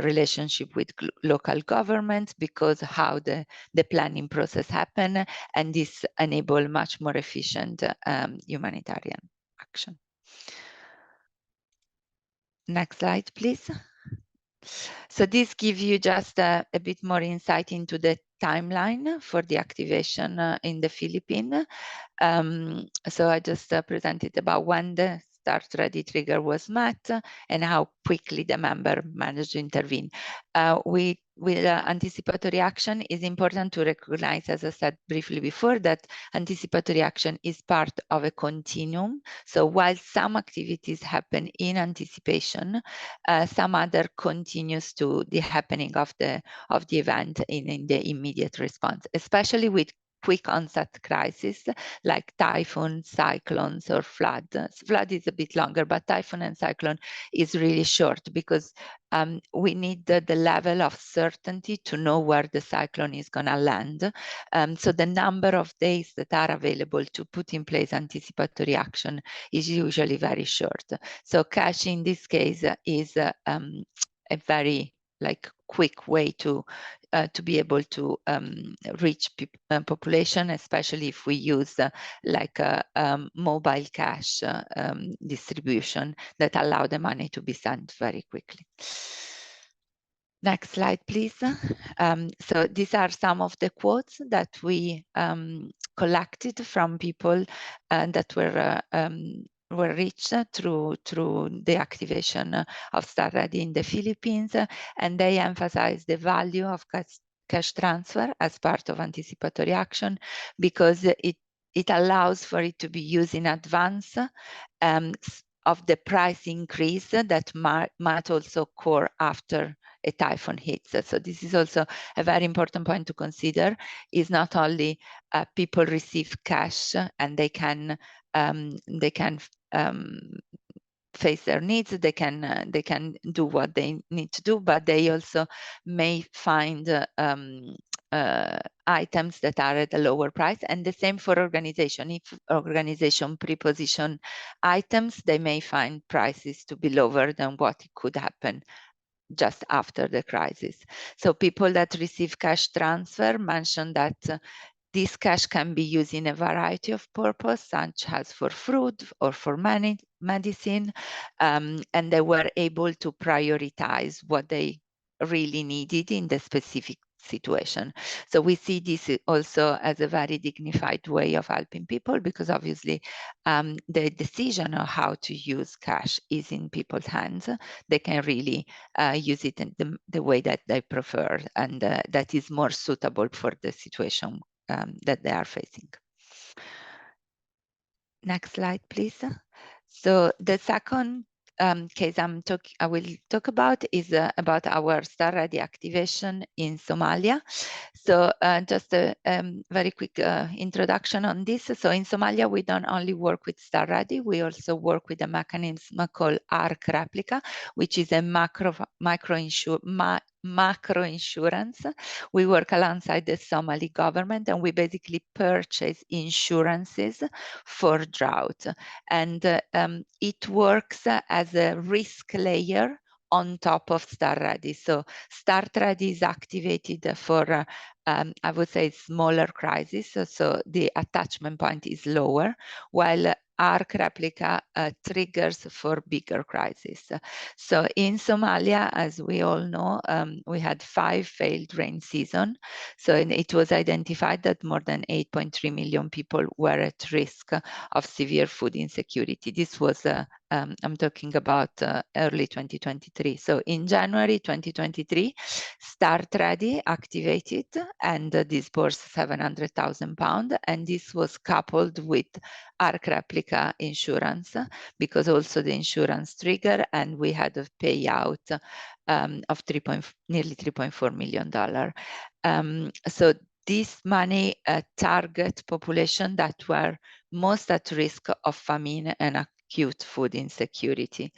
relationship with local governments because how the planning process happened, and this enabled much more efficient humanitarian action. Next slide, please. So this gives you just a bit more insight into the timeline for the activation in the Philippines. So I just presented about when the Start Ready trigger was met and how quickly the member managed to intervene. With anticipatory action, is important to recognize, as I said briefly before, that anticipatory action is part of a continuum. So while some activities happen in anticipation, some other continues to the happening of the event in the immediate response, especially with quick onset crisis like typhoon, cyclones, or flood. Flood is a bit longer, but typhoon and cyclone is really short because we need the level of certainty to know where the cyclone is going to land. So the number of days that are available to put in place anticipatory action is usually very short. So cash in this case is a very quick way to be able to reach population, especially if we use mobile cash distribution that allow the money to be sent very quickly. Next slide, please. So these are some of the quotes that we collected from people that were reached through the activation of Star Ready in the Philippines, and they emphasize the value of cash transfer as part of anticipatory action because it allows for it to be used in advance of the price increase that might also occur after a typhoon hits. So this is also a very important point to consider, is not only people receive cash and they can face their needs, they can do what they need to do, but they also may find items that are at a lower price, and the same for organization. If organization pre-position items, they may find prices to be lower than what could happen just after the crisis. So people that receive cash transfer mentioned that this cash can be used in a variety of purposes, such as for food or for medicine, and they were able to prioritize what they really needed in the specific situation. So we see this also as a very dignified way of helping people, because obviously the decision of how to use cash is in people's hands. They can really use it in the way that they prefer, and that is more suitable for the situation that they are facing. Next slide, please. So the second case I will talk about is about our Star Ready activation in Somalia. So just a very quick introduction on this. So in Somalia, we don't only work with Star Ready, we also work with a mechanism called ARC Replica, which is a macro insurance. We work alongside the Somali government, and we basically purchase insurances for drought. And it works as a risk layer on top of Star Ready. So Star Ready is activated for, I would say, smaller crises. So the attachment point is lower, while ARC Replica triggers for bigger crises. So in Somalia, as we all know, we had 5 failed rain seasons. So it was identified that more than 8.3 million people were at risk of severe food insecurity. This was, I'm talking about early 2023. So in January 2023, Start Ready activated and disbursed £700,000. And this was coupled with ARC Replica insurance, because also the insurance trigger, and we had a payout of nearly $3.4 million. So this money target population that were most at risk of famine and acute food insecurity.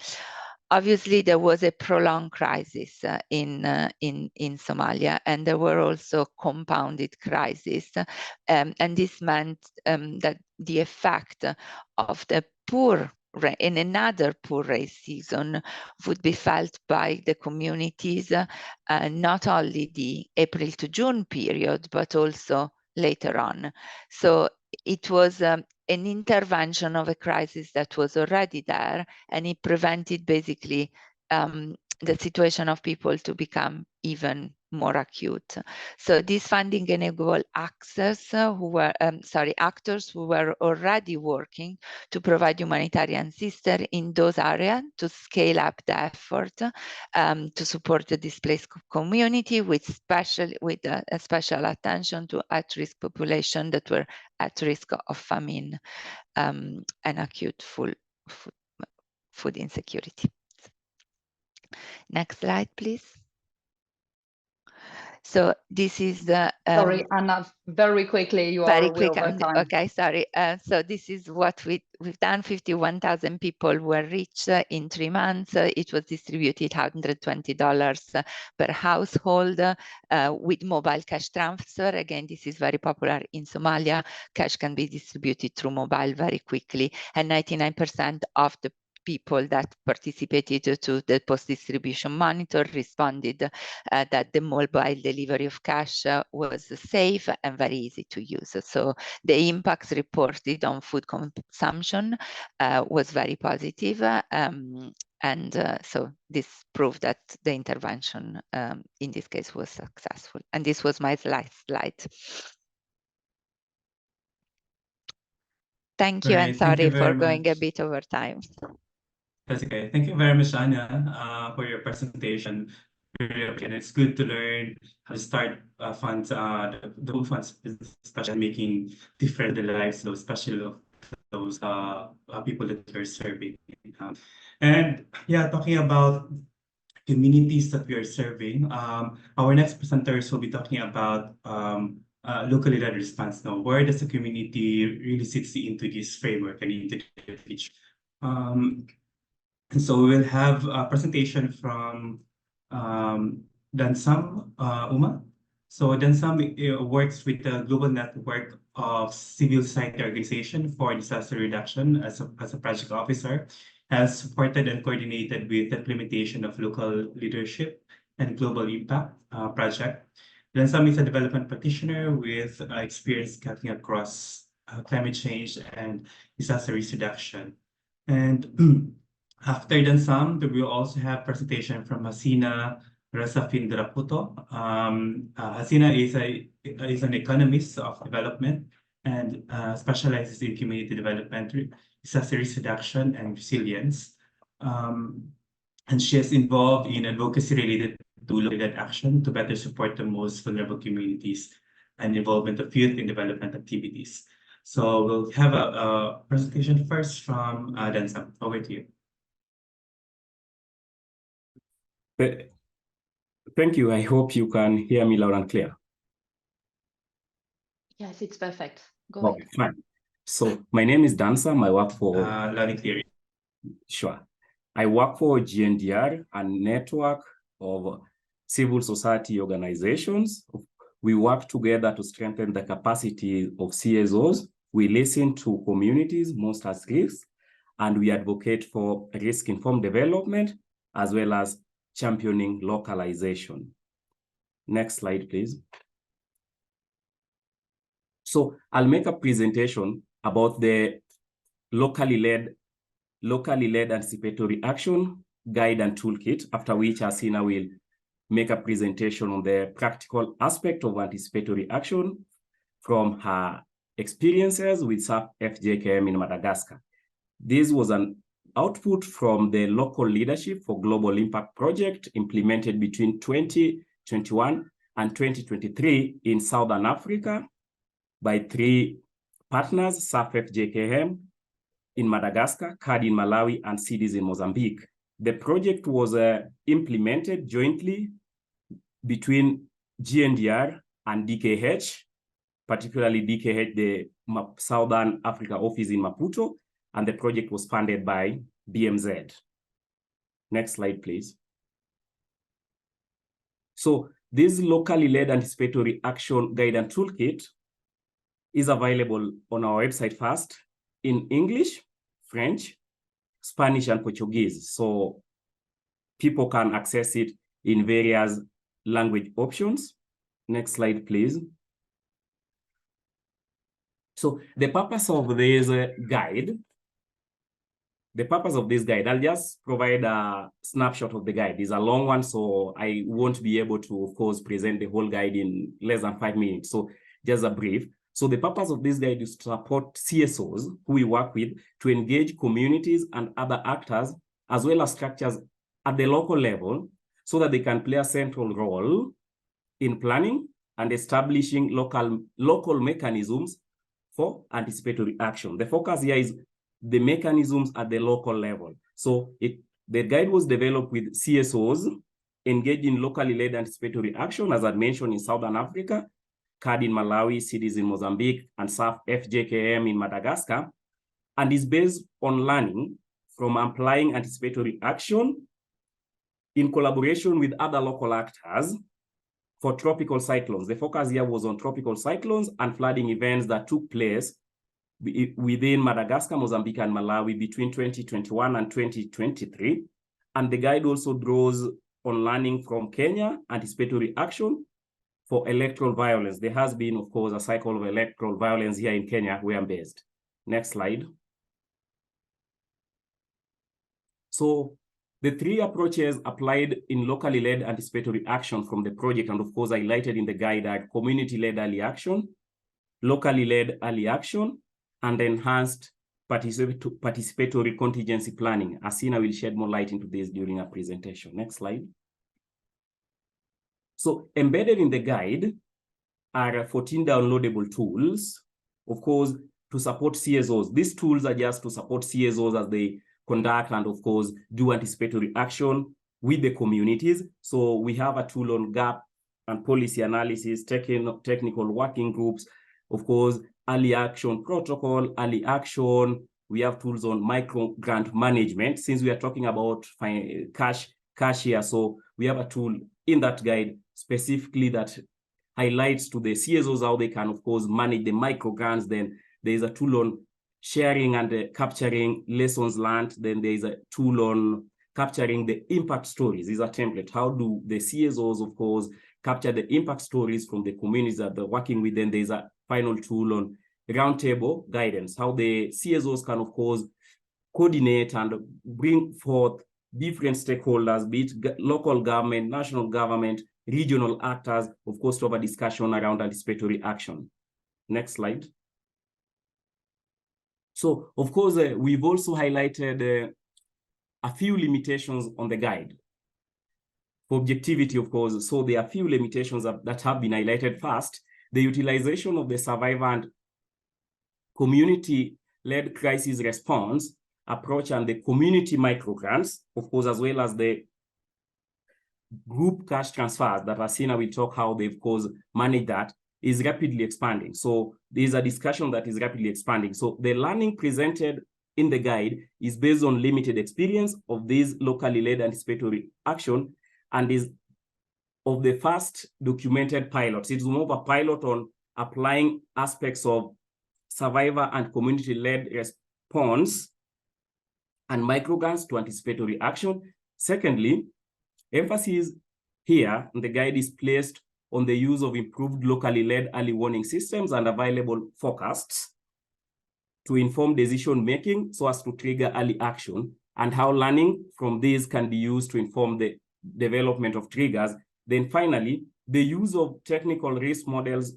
Obviously, there was a prolonged crisis in Somalia, and there were also compounded crises. And this meant that the effect of the in another poor rain season would be felt by the communities, not only the April to June period, but also later on. So it was an intervention of a crisis that was already there, and it prevented basically the situation of people to become even more acute. So this funding enabled actors who were already working to provide humanitarian assistance in those areas to scale up the effort to support the displaced community with a special attention to at-risk population that were at risk of famine and acute food insecurity. Next slide, please. So this is the sorry, Anna, very quickly, you are way over time. Okay, sorry. So this is what we've done. 51,000 people were reached in 3 months. It was distributed $120 per household with mobile cash transfer. Again, this is very popular in Somalia. Cash can be distributed through mobile very quickly, and 99% of the people that participated to the post-distribution monitor responded that the mobile delivery of cash was safe and very easy to use. So the impacts reported on food consumption was very positive. So this proved that the intervention in this case was successful. And this was my last slide. Thank you, and sorry for going a bit over time. That's okay. Thank you very much, Anya, for your presentation. And it's good to learn how to start funds, the funds, especially making different the lives, especially of those people that you're serving. And yeah, talking about communities that we are serving, our next presenters will be talking about locally led response now. Where does the community really sits into this framework and into the future? And so we will have a presentation from Dansam Uma. So DENSAM works with the global network of civil society organization for disaster reduction as a project officer, has supported and coordinated with the implementation of local leadership and global impact project. DENSAM is a development practitioner with experience cutting across climate change and disaster risk reduction. And after DENSAM, we will also have presentation from Hasina Rasafin Draputo. Hasina is an economist of development and specializes in community development, disaster risk reduction, and resilience. And she is involved in advocacy related to local action to better support the most vulnerable communities and involvement of youth in development activities. So we'll have a presentation first from DENSAM. Over to you. Thank you. I hope you can hear me loud and clear. Yes, it's perfect. Go Okay, ahead. fine. So my name is DENSAM. I work for Loud and clear. Sure. I work for GNDR, a network of civil society organizations. We work together to strengthen the capacity of CSOs. We listen to communities most at risk, and we advocate for risk-informed development as well as championing localization. Next slide, please. So I'll make a presentation about the locally led anticipatory action guide and toolkit, after which Hasina will make a presentation on the practical aspect of anticipatory action from her experiences with SAP FJKM in Madagascar. This was an output from the local leadership for global impact project implemented between 2021 and 2023 in Southern Africa by 3 partners, SAP FJKM in Madagascar, CAD in Malawi, and CIDIS in Mozambique. The project was implemented jointly between GNDR and DKH, particularly DKH, the Southern Africa office in Maputo, and the project was funded by BMZ. Next slide, please. So this locally led anticipatory action guide and toolkit is available on our website first in English, French, Spanish, and Portuguese. So people can access it in various language options. Next slide, please. So the purpose of this guide, I'll just provide a snapshot of the guide. It's a long one, so I won't be able to, of course, present the whole guide in less than 5 minutes. So just a brief. So the purpose of this guide is to support CSOs who we work with to engage communities and other actors, as well as structures at the local level, so that they can play a central role in planning and establishing local mechanisms for anticipatory action. The focus here is the mechanisms at the local level. So the guide was developed with CSOs engaged in locally led anticipatory action, as I mentioned, in Southern Africa, CAD in Malawi, CIDIS in Mozambique, and SAP FJKM in Madagascar, and is based on learning from applying anticipatory action in collaboration with other local actors for tropical cyclones. The focus here was on tropical cyclones and flooding events that took place within Madagascar, Mozambique, and Malawi between 2021 and 2023. And the guide also draws on learning from Kenya, anticipatory action for electoral violence. There has been, of course, a cycle of electoral violence here in Kenya, where I'm based. Next slide. So the 3 approaches applied in locally led anticipatory action from the project, and of course highlighted in the guide, are community-led early action, locally led early action, and enhanced participatory contingency planning. Hasina will shed more light into this during her presentation. Next slide. So embedded in the guide are 14 downloadable tools, of course, to support CSOs. These tools are just to support CSOs as they conduct and, of course, do anticipatory action with the communities. So we have a tool on gap and policy analysis, technical working groups, of course, early action protocol, early action. We have tools on micro grant management, since we are talking about cash here. So we have a tool in that guide specifically that highlights to the CSOs how they can, of course, manage the micro grants. Then there is a tool on sharing and capturing lessons learned. Then there is a tool on capturing the impact stories. Is a template. How do the CSOs, of course, capture the impact stories from the communities that they're working with? Then there's a final tool on roundtable guidance, how the CSOs can, of course, coordinate and bring forth different stakeholders, be it local government, national government, regional actors, of course, to have a discussion around anticipatory action. Next slide. So, of course, we've also highlighted a few limitations on the guide. For objectivity, of course, so there are a few limitations that have been highlighted. First, the utilization of the survivor and community-led crisis response approach and the community microgrants, of course, as well as the group cash transfers that Asina will talk how they, of course, manage that, is rapidly expanding. So there's a discussion that is rapidly expanding. So the learning presented in the guide is based on limited experience of this locally led anticipatory action and is of the first documented pilots. It's more of a pilot on applying aspects of survivor and community-led response and microgrants to anticipatory action. Secondly, emphasis here in the guide is placed on the use of improved locally led early warning systems and available forecasts to inform decision-making so as to trigger early action, and how learning from these can be used to inform the development of triggers. Then finally, the use of technical risk models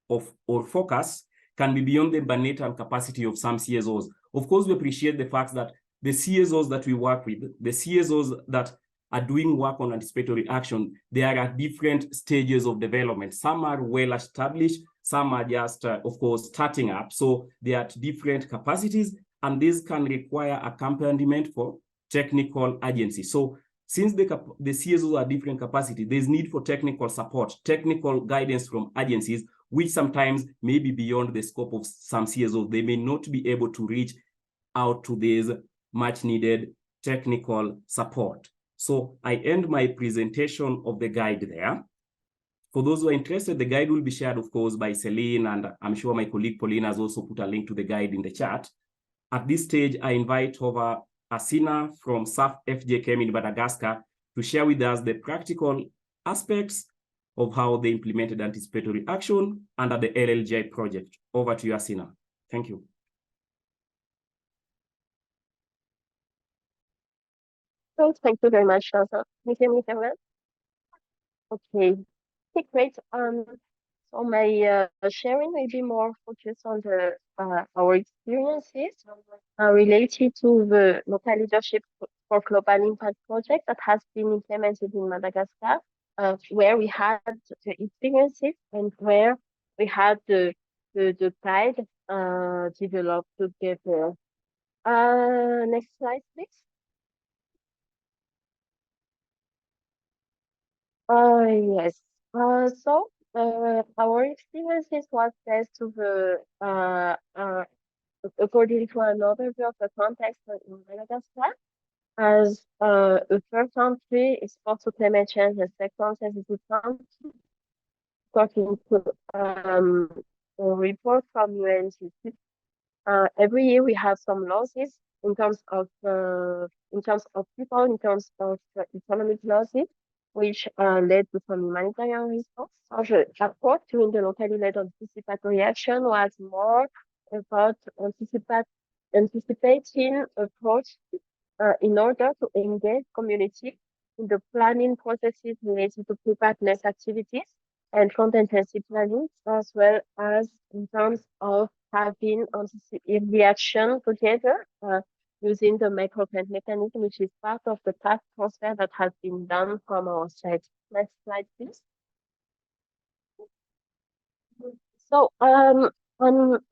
or forecasts can be beyond the bandwidth and capacity of some CSOs. Of course, we appreciate the fact that the CSOs that we work with, the CSOs that are doing work on anticipatory action, they are at different stages of development. Some are well established, some are just, of course, starting up. So they are at different capacities, and this can require accompaniment for technical agency. So since the CSOs are different capacity, there's need for technical support, technical guidance from agencies, which sometimes may be beyond the scope of some CSOs. They may not be able to reach out to this much needed technical support. So I end my presentation of the guide there. For those who are interested, the guide will be shared, of course, by Celine, and I'm sure my colleague Pauline has also put a link to the guide in the chat. At this stage, I invite over Asina from SAF FJKM in Madagascar to share with us the practical aspects of how they implemented anticipatory action under the LLGI project. Over to you, Asina. Thank you. So thank you very much, Shanta. Can you hear me well? Okay, great. So my sharing may be more focused on the our experiences related to the local leadership for global impact project that has been implemented in Madagascar, where we had the experiences and where we had the guide developed together. Next slide, please. Yes. So our experiences was based to the according to an overview of the context in Madagascar, as a first country is supposed to climate change, the second sensitive country, according to a report from UNCC. Every year we have some losses in terms of people, in terms of economic losses, which led to some humanitarian response. So the approach during the locally led anticipatory action was more about anticipating approach in order to engage community in the planning processes related to preparedness activities and contingency planning, as well as in terms of having reaction together using the microgrant mechanism, which is part of the task transfer that has been done from our side. Next slide, please. So on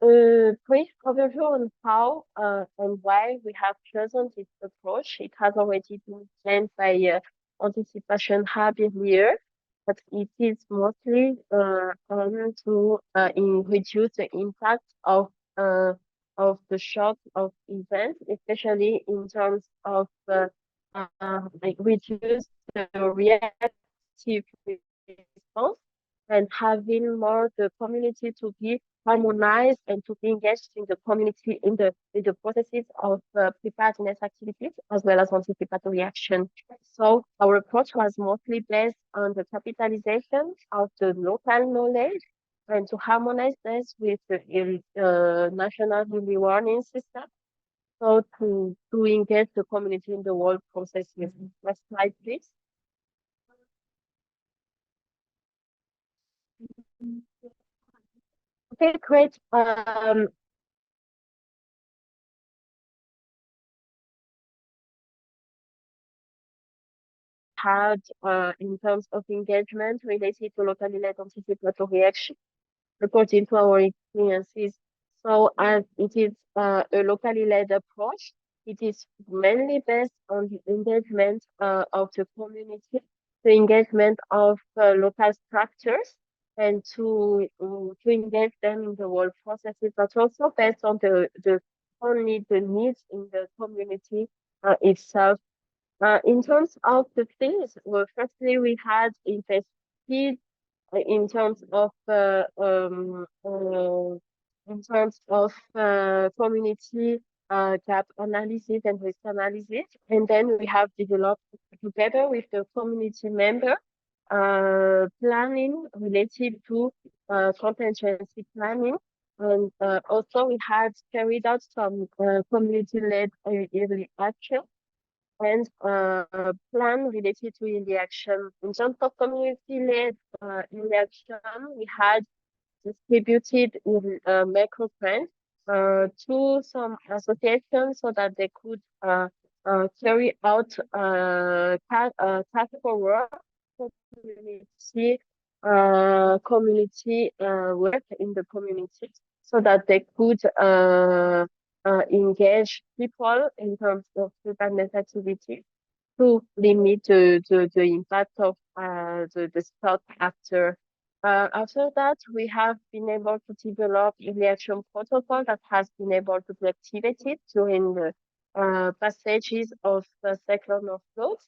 a brief overview on how and why we have chosen this approach, it has already been explained by Anticipation Hub earlier, but it is mostly on to reduce the impact of the shock of events, especially in terms of like reduce the reactive response and having more the community to be harmonized and to be engaged in the community in the processes of preparedness activities as well as anticipatory action. So our approach was mostly based on the capitalization of the local knowledge and to harmonize this with the national early warning system. So to engage the community in the whole process. Next slide, please. Okay, great. Had in terms of engagement related to locally led anticipatory action according to our experiences. So as it is a locally led approach, it is mainly based on the engagement of the community, the engagement of local structures, and to engage them in the whole processes, but also based on the only the needs in the community itself. In terms of the things, well, firstly, we had invested in terms of community gap analysis and risk analysis, and then we have developed together with the community member planning related to contingency planning, and also we had carried out some community-led early action and plan related to early action. In terms of community-led early action, we had distributed microgrants to some associations so that they could carry out task forward for community work in the community so that they could engage people in terms of preparedness activity to limit the impact of the stock after. After that, we have been able to develop a reaction protocol that has been able to be activated during the passages of cyclone of flows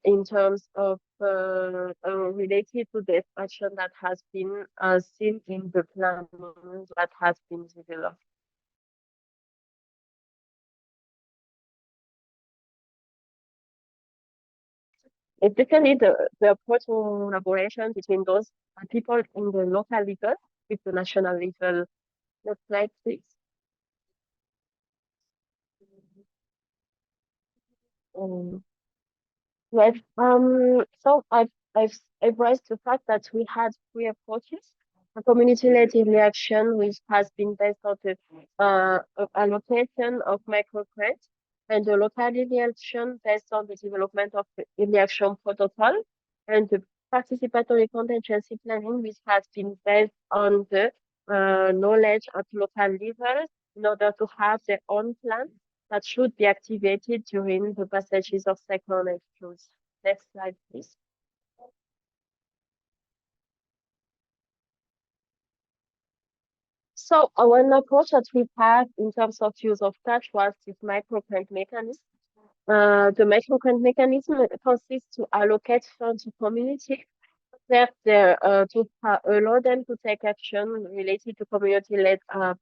in terms of related to the action that has been seen in the plan that has been developed. Especially the approach collaboration between those people in the local level with the national level. Next slide, please. Yes. So I've raised the fact that we had three approaches. A community-led reaction, which has been based on the allocation of microgrants, and the local reaction based on the development of the reaction protocol, and the participatory contingency planning, which has been based on the knowledge at local level in order to have their own plan that should be activated during the passages of cyclone and floods. Next slide, please. So one approach that we have in terms of use of cash was this microgrant mechanism. The microgrant mechanism consists to allocate funds to community to allow them to take action related to community-led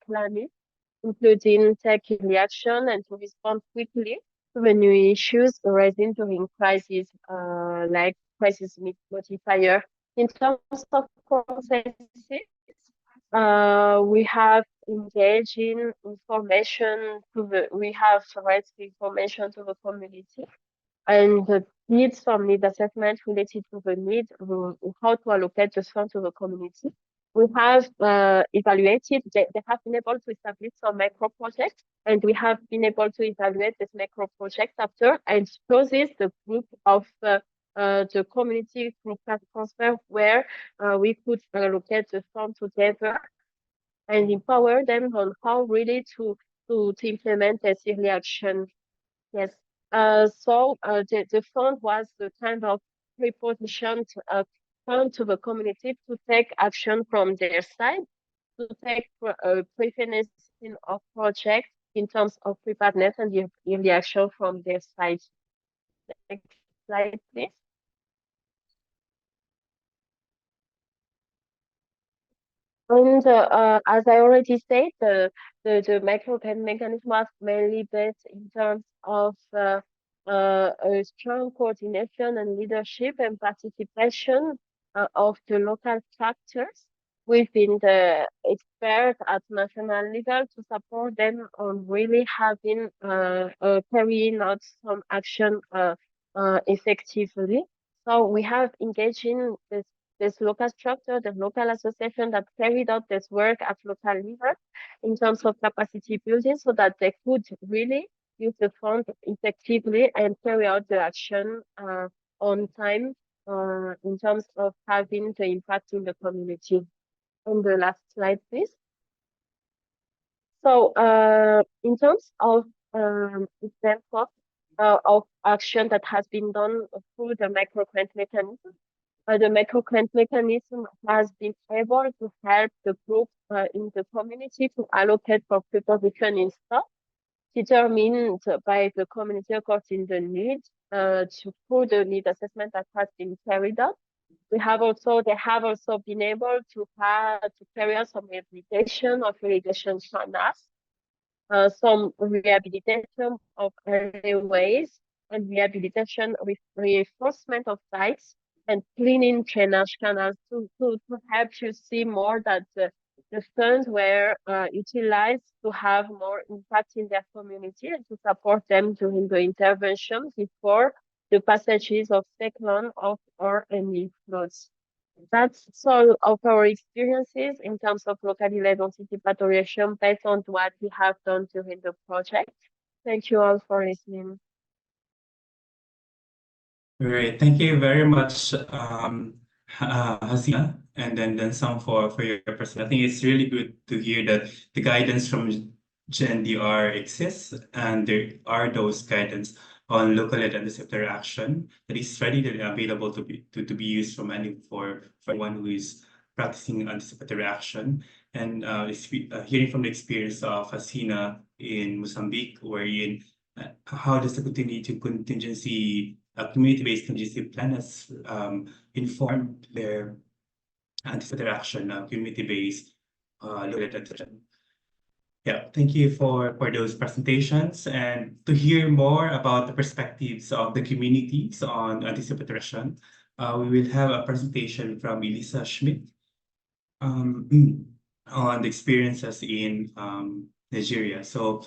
planning, including tech reaction and to respond quickly to the new issues arising during crises, like crisis modifier. In terms of processes, we have engaged in information we have raised information to the community and the needs from need assessment related to the need, how to allocate the funds to the community. We have evaluated, they have been able to establish some micro projects, and we have been able to evaluate this micro project after and chooses the group of the community group transfer where we could allocate the funds together and empower them on how really to implement this early action. Yes. So the fund was the kind of repositioned fund to the community to take action from their side, to take pre-financing of projects in terms of preparedness and the early action from their side. Next slide, please. And as I already said, the microgrant mechanism was mainly based in terms of a strong coordination and leadership and participation of the local factors within the experts at national level to support them on really having carrying out some action effectively. So we have engaged in this local structure, the local association that carried out this work at local level in terms of capacity building so that they could really use the fund effectively and carry out the action on time in terms of having the impact in the community. On the last slide, please. So in terms of examples of action that has been done through the microgrant mechanism, the microgrant mechanism has been able to help the group in the community to allocate for preposition in stock, determined by the community according the need to through the need assessment that has been carried out. They have also been able to carry out some rehabilitation of irrigation channels, some rehabilitation of airways, and rehabilitation with reinforcement of sites and cleaning drainage canals to help you see more that the funds were utilized to have more impact in their community and to support them during the intervention before the passages of cyclone or any floods. That's all of our experiences in terms of locally led anticipatory action based on what we have done during the project. Thank you all for listening. Great. Thank you very much, Hasina, and then some for your person. I think it's really good to hear that the guidance from GNDR exists, and there are those guidance on local and anticipatory action that is ready and available to be used for anyone who is practicing anticipatory action. And hearing from the experience of Hasina in Mozambique, wherein how does the contingency community-based contingency plan has informed their anticipatory action, community-based local action. Yeah, thank you for those presentations, and to hear more about the perspectives of the communities on anticipatory action, we will have a presentation from Elisa Schmidt on the experiences in Nigeria. So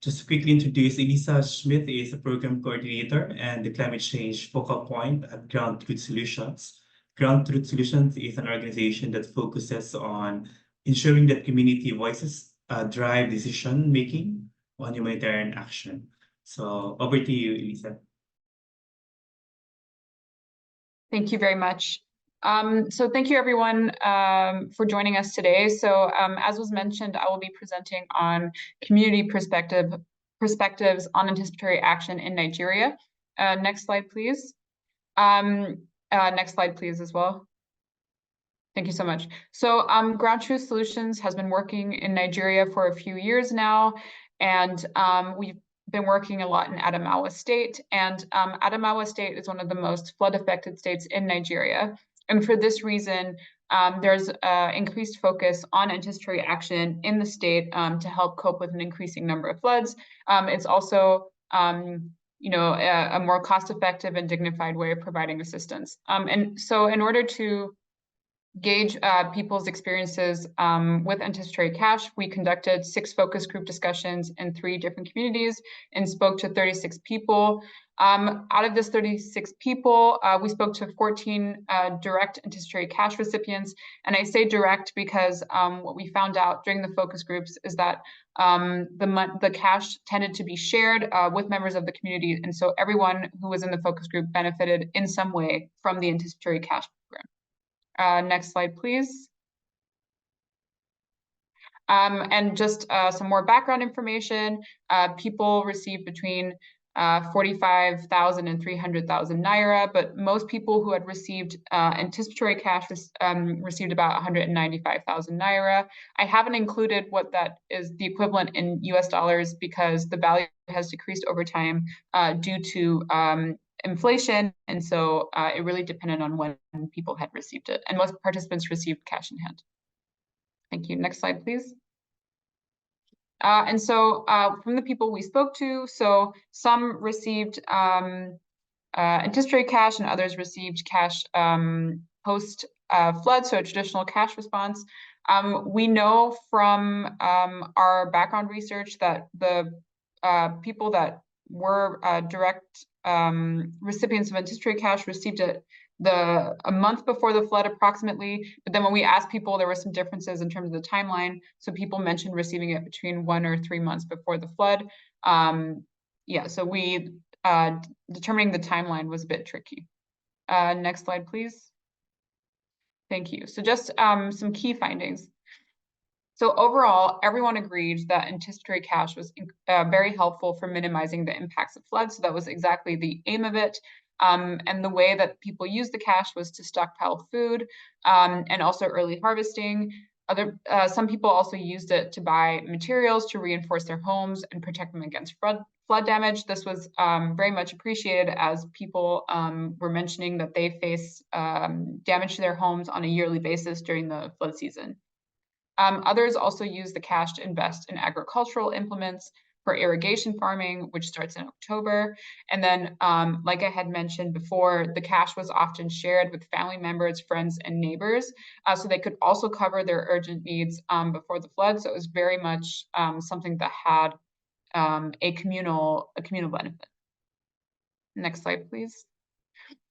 just to quickly introduce, Elisa Schmidt is a program coordinator and the climate change focal point at Ground Truth Solutions. Ground Truth Solutions is an organization that focuses on ensuring that community voices drive decision-making on humanitarian action. So over to you, Elisa. Thank you very much. So thank you everyone for joining us today. So as was mentioned, I will be presenting on community perspectives on anticipatory action in Nigeria. Next slide, please. Next slide, please, as well. Thank you so much. So Ground Truth Solutions has been working in Nigeria for a few years now, and we've been working a lot in Adamawa State, and Adamawa State is one of the most flood-affected states in Nigeria. And for this reason, there's increased focus on anticipatory action in the state to help cope with an increasing number of floods. It's also a more cost-effective and dignified way of providing assistance. And so in order to gauge people's experiences with anticipatory cash, we conducted 6 focus group discussions in 3 different communities and spoke to 36 people. Out of this 36 people, we spoke to 14 direct anticipatory cash recipients. And I say direct because what we found out during the focus groups is that the cash tended to be shared with members of the community. And so everyone who was in the focus group benefited in some way from the anticipatory cash program. Next slide, please. And just some more background information. People receive between 45,000 and 300,000 naira, but most people who had received anticipatory cash received about 195,000 naira. I haven't included what that is the equivalent in US dollars because the value has decreased over time due to inflation, and so it really depended on when people had received it, and most participants received cash in hand. Thank you. Next slide, please. And so from the people we spoke to, so some received anticipatory cash and others received cash post flood, so a traditional cash response. We know from our background research that the people that were direct recipients of anticipatory cash received it a month before the flood approximately, but then when we asked people, there were some differences in terms of the timeline. So people mentioned receiving it between 1 or 3 months before the flood. Yeah, so we determining the timeline was a bit tricky. Next slide, please. Thank you. So just some key findings. So overall, everyone agreed that anticipatory cash was very helpful for minimizing the impacts of floods. So that was exactly the aim of it. And the way that people used the cash was to stockpile food and also early harvesting. Some people also used it to buy materials to reinforce their homes and protect them against flood damage. This was very much appreciated as people were mentioning that they face damage to their homes on a yearly basis during the flood season. Others also use the cash to invest in agricultural implements for irrigation farming, which starts in October. And then, like I had mentioned before, the cash was often shared with family members, friends, and neighbors, so they could also cover their urgent needs before the flood. So it was very much something that had a communal benefit. Next slide, please.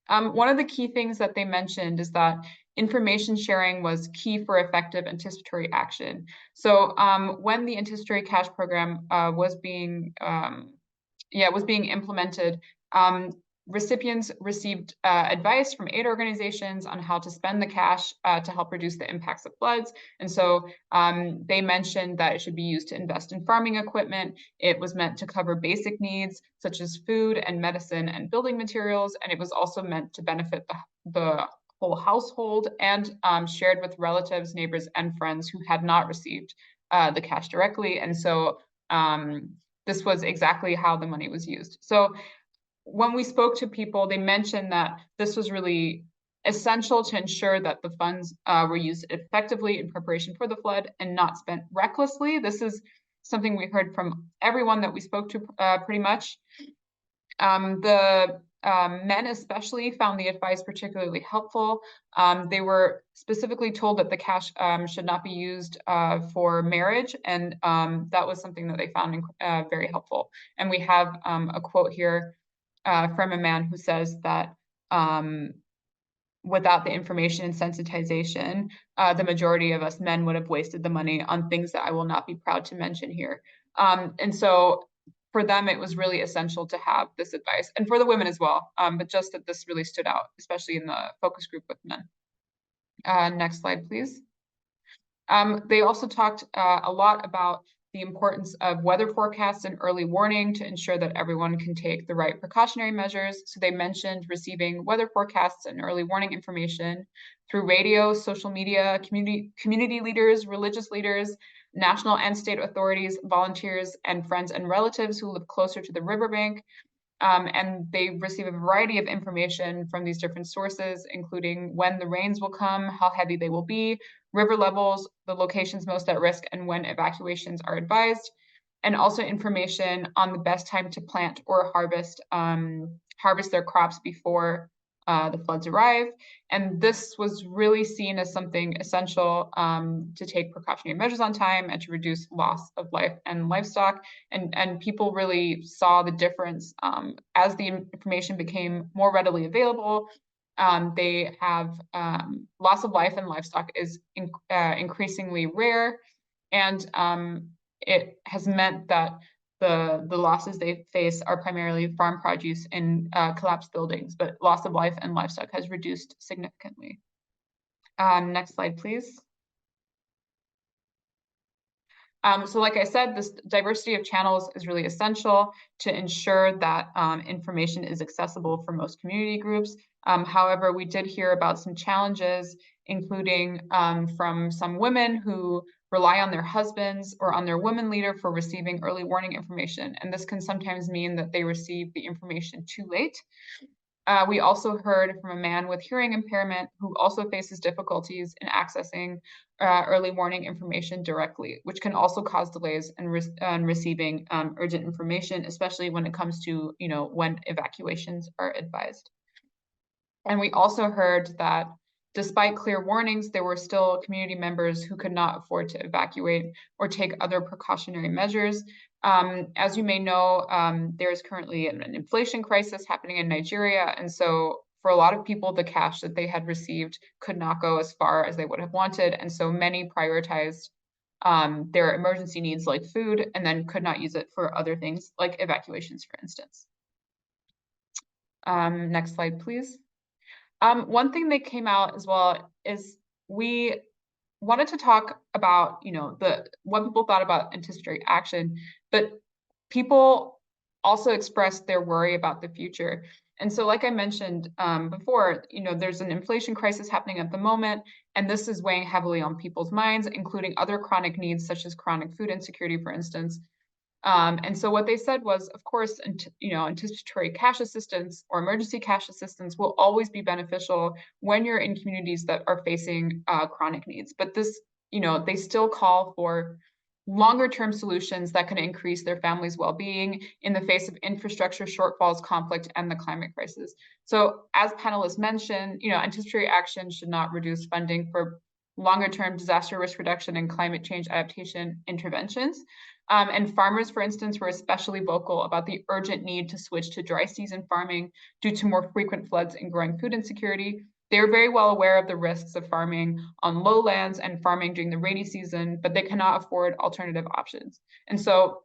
One of the key things that they mentioned is that information sharing was key for effective anticipatory action. So when the anticipatory cash program was being implemented, recipients received advice from aid organizations on how to spend the cash to help reduce the impacts of floods. And so they mentioned that it should be used to invest in farming equipment. It was meant to cover basic needs such as food and medicine and building materials. And it was also meant to benefit the whole household and shared with relatives, neighbors, and friends who had not received the cash directly. And so this was exactly how the money was used. So when we spoke to people, they mentioned that this was really essential to ensure that the funds were used effectively in preparation for the flood and not spent recklessly. This is something we heard from everyone that we spoke to pretty much. The men especially found the advice particularly helpful. They were specifically told that the cash should not be used for marriage, and that was something that they found very helpful. And we have a quote here from a man who says that without the information and sensitization, the majority of us men would have wasted the money on things that I will not be proud to mention here. And so for them, it was really essential to have this advice, and for the women as well, but just that this really stood out, especially in the focus group with men. Next slide, please. They also talked a lot about the importance of weather forecasts and early warning to ensure that everyone can take the right precautionary measures. So they mentioned receiving weather forecasts and early warning information through radio, social media, community leaders, religious leaders, national and state authorities, volunteers, and friends and relatives who live closer to the riverbank. And they receive a variety of information from these different sources, including when the rains will come, how heavy they will be, river levels, the locations most at risk, and when evacuations are advised, and also information on the best time to plant or harvest their crops before the floods arrive. And this was really seen as something essential to take precautionary measures on time and to reduce loss of life and livestock. And people really saw the difference as the information became more readily available. They have loss of life and livestock is increasingly rare, and it has meant that the losses they face are primarily farm produce and collapsed buildings, but loss of life and livestock has reduced significantly. Next slide, please. So like I said, this diversity of channels is really essential to ensure that information is accessible for most community groups. However, we did hear about some challenges, including from some women who rely on their husbands or on their women leader for receiving early warning information. And this can sometimes mean that they receive the information too late. We also heard from a man with hearing impairment who also faces difficulties in accessing early warning information directly, which can also cause delays in receiving urgent information, especially when it comes to, when evacuations are advised. And we also heard that despite clear warnings, there were still community members who could not afford to evacuate or take other precautionary measures. As you may know, there is currently an inflation crisis happening in Nigeria. And so for a lot of people, the cash that they had received could not go as far as they would have wanted. And so many prioritized their emergency needs like food and then could not use it for other things like evacuations, for instance. Next slide, please. One thing that came out as well is we wanted to talk about, what people thought about anticipatory action, but people also expressed their worry about the future. And so, like I mentioned before, there's an inflation crisis happening at the moment, and this is weighing heavily on people's minds, including other chronic needs, such as chronic food insecurity, for instance. And so what they said was, of course, anticipatory cash assistance or emergency cash assistance will always be beneficial when you're in communities that are facing chronic needs. But this, they still call for longer-term solutions that can increase their families' well-being in the face of infrastructure shortfalls, conflict, and the climate crisis. So as panelists mentioned, anticipatory action should not reduce funding for longer-term disaster risk reduction and climate change adaptation interventions. And farmers, for instance, were especially vocal about the urgent need to switch to dry season farming due to more frequent floods and growing food insecurity. They are very well aware of the risks of farming on lowlands and farming during the rainy season, but they cannot afford alternative options. And so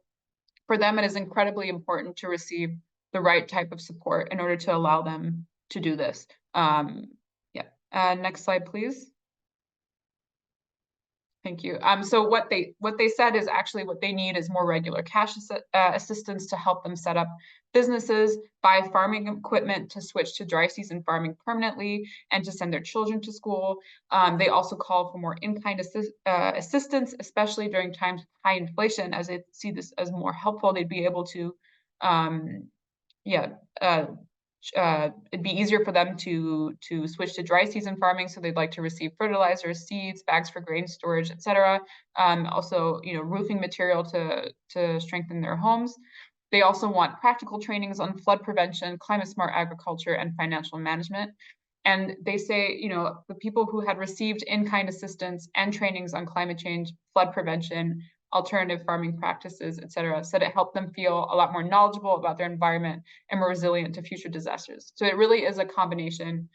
for them, it is incredibly important to receive the right type of support in order to allow them to do this. Next slide, please. Thank you. So what they said is actually what they need is more regular cash assistance to help them set up businesses, buy farming equipment to switch to dry season farming permanently, and to send their children to school. They also call for more in-kind assistance, especially during times of high inflation, as they see this as more helpful. They'd be able to, it'd be easier for them to switch to dry season farming, so they'd like to receive fertilizer, seeds, bags for grain storage, etc. Also, roofing material to strengthen their homes. They also want practical trainings on flood prevention, climate smart agriculture, and financial management. And they say, the people who had received in-kind assistance and trainings on climate change, flood prevention, alternative farming practices, etc., said it helped them feel a lot more knowledgeable about their environment and more resilient to future disasters. So it really is a combination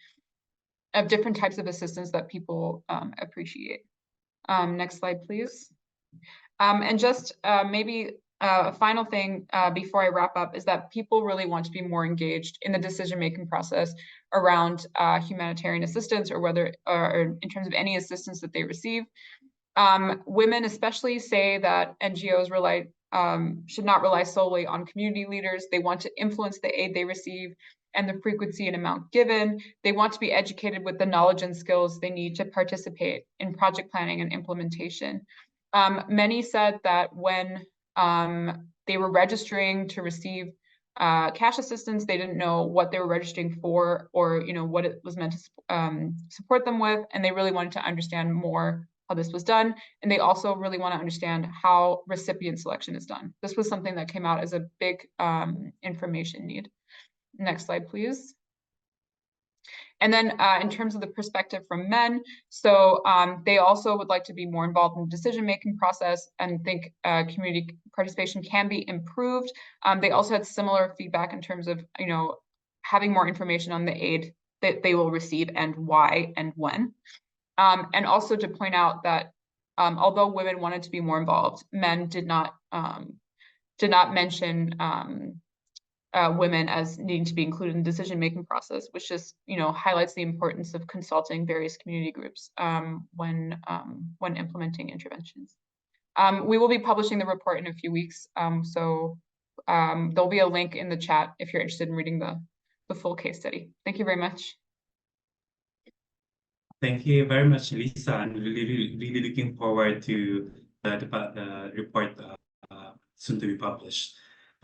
of different types of assistance that people appreciate. Next slide, please. And just maybe a final thing before I wrap up is that people really want to be more engaged in the decision-making process around humanitarian assistance, or whether, or in terms of any assistance that they receive. Women especially say that NGOs should not rely solely on community leaders. They want to influence the aid they receive and the frequency and amount given. They want to be educated with the knowledge and skills they need to participate in project planning and implementation. Many said that when they were registering to receive cash assistance, they didn't know what they were registering for, or what it was meant to support them with, and they really wanted to understand more how this was done. And they also really want to understand how recipient selection is done. This was something that came out as a big information need. Next slide, please. And then in terms of the perspective from men, so they also would like to be more involved in the decision-making process and think community participation can be improved. They also had similar feedback in terms of, having more information on the aid that they will receive and why and when. And also to point out that although women wanted to be more involved, men did not mention women as needing to be included in the decision-making process, which just highlights the importance of consulting various community groups when implementing interventions. We will be publishing the report in a few weeks, so there'll be a link in the chat if you're interested in reading the full case study. Thank you very much. Thank you very much, Lisa. I'm really looking forward to the report soon to be published.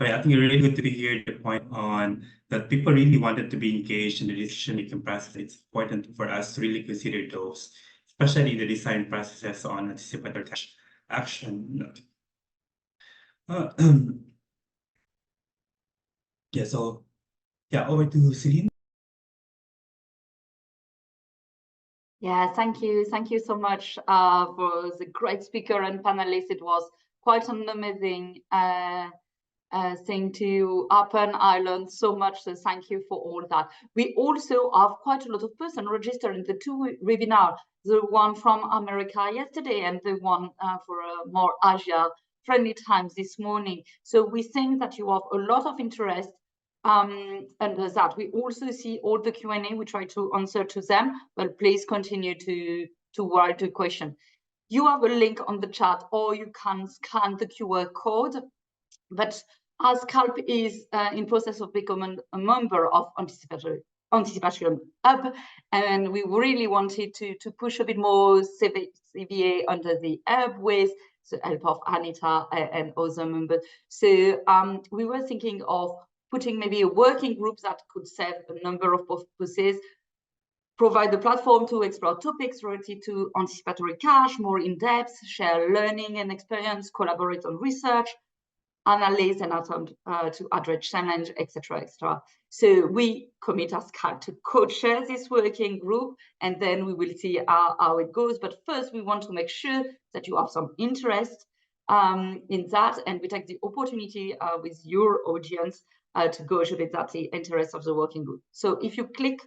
But I think it's really good to hear the point on that people really wanted to be engaged in the decision-making process. It's important for us to really consider those, especially the design processes on anticipatory action. Yeah, so yeah, over to Celine. Yeah, thank you. Thank you so much for the great speaker and panelists. It was quite an amazing thing to happen. I learned so much, so thank you for all that. We also have quite a lot of persons registered in the two webinars, the one from America yesterday and the one for a more Asia-friendly times this morning. So we think that you have a lot of interest and that we also see all the Q&A. We try to answer to them, but please continue to write the question. You have a link on the chat, or you can scan the QR code. But as CoP is in process of becoming a member of Anticipatory Hub, and we really wanted to push a bit more CVA under the hub with the help of Anita and other members. So we were thinking of putting maybe a working group that could serve a number of purposes, provide the platform to explore topics related to anticipatory cash more in depth, share learning and experience, collaborate on research, analyze and attempt to address challenge, etc., etc. So we commit as CoP to co-chair this working group, and then we will see how it goes. But first, we want to make sure that you have some interest in that, and we take the opportunity with your audience to gauge a bit that the interest of the working group. So if you click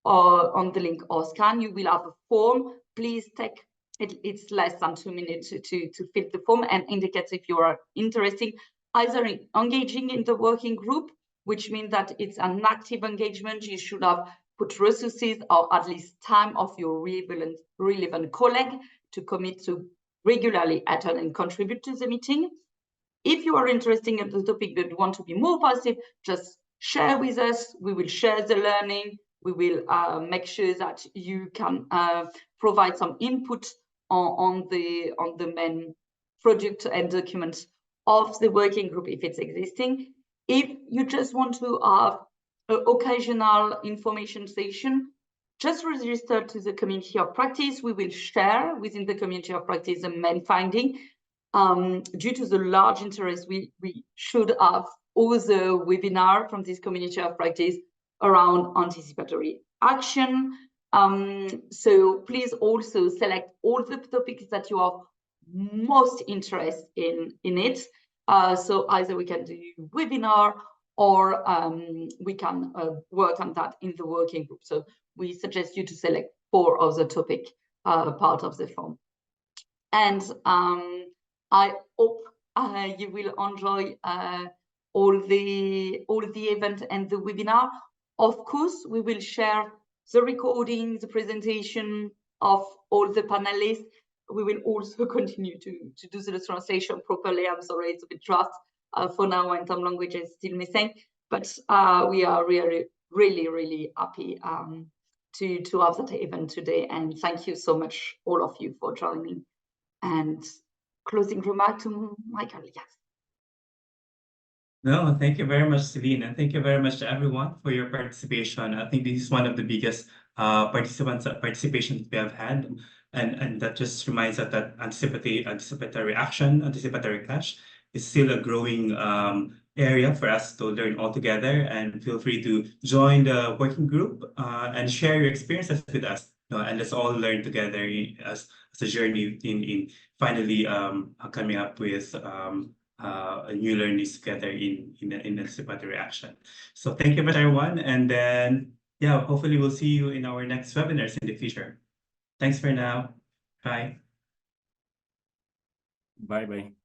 on the link or scan, you will have a form. Please take it's less than 2 minutes to fill the form and indicate if you are interested either in engaging in the working group, which means that it's an active engagement. You should have put resources or at least time of your relevant colleague to commit to regularly attend and contribute to the meeting. If you are interested in the topic but want to be more passive, just share with us. We will share the learning. We will make sure that you can provide some input on the main product and documents of the working group if it's existing. If you just want to have an occasional information session, just register to the community of practice. We will share within the community of practice the main finding. Due to the large interest, we should have other webinar from this community of practice around anticipatory action. So please also select all the topics that you have most interest in it. So either we can do webinar or we can work on that in the working group. So we suggest you to select 4 of the topic part of the form. And I hope you will enjoy all the event and the webinar. Of course, we will share the recording, the presentation of all the panelists. We will also continue to do the translation properly. I'm sorry, it's a bit draft for now, and some languages still missing. But we are really happy to have that event today. And thank you so much, all of you, for joining. And closing remark to Michael, yes. No, thank you very much, Celine, and thank you very much to everyone for your participation. I think this is one of the biggest participation we have had, and that just reminds us that anticipatory action, anticipatory cash, is still a growing area for us to learn all together. And feel free to join the working group and share your experiences with us. And let's all learn together as a journey in finally coming up with new learnings together in anticipatory action. So thank you very much, everyone. And then, yeah, hopefully we'll see you in our next webinars in the future. Thanks for now. Bye. Bye-bye.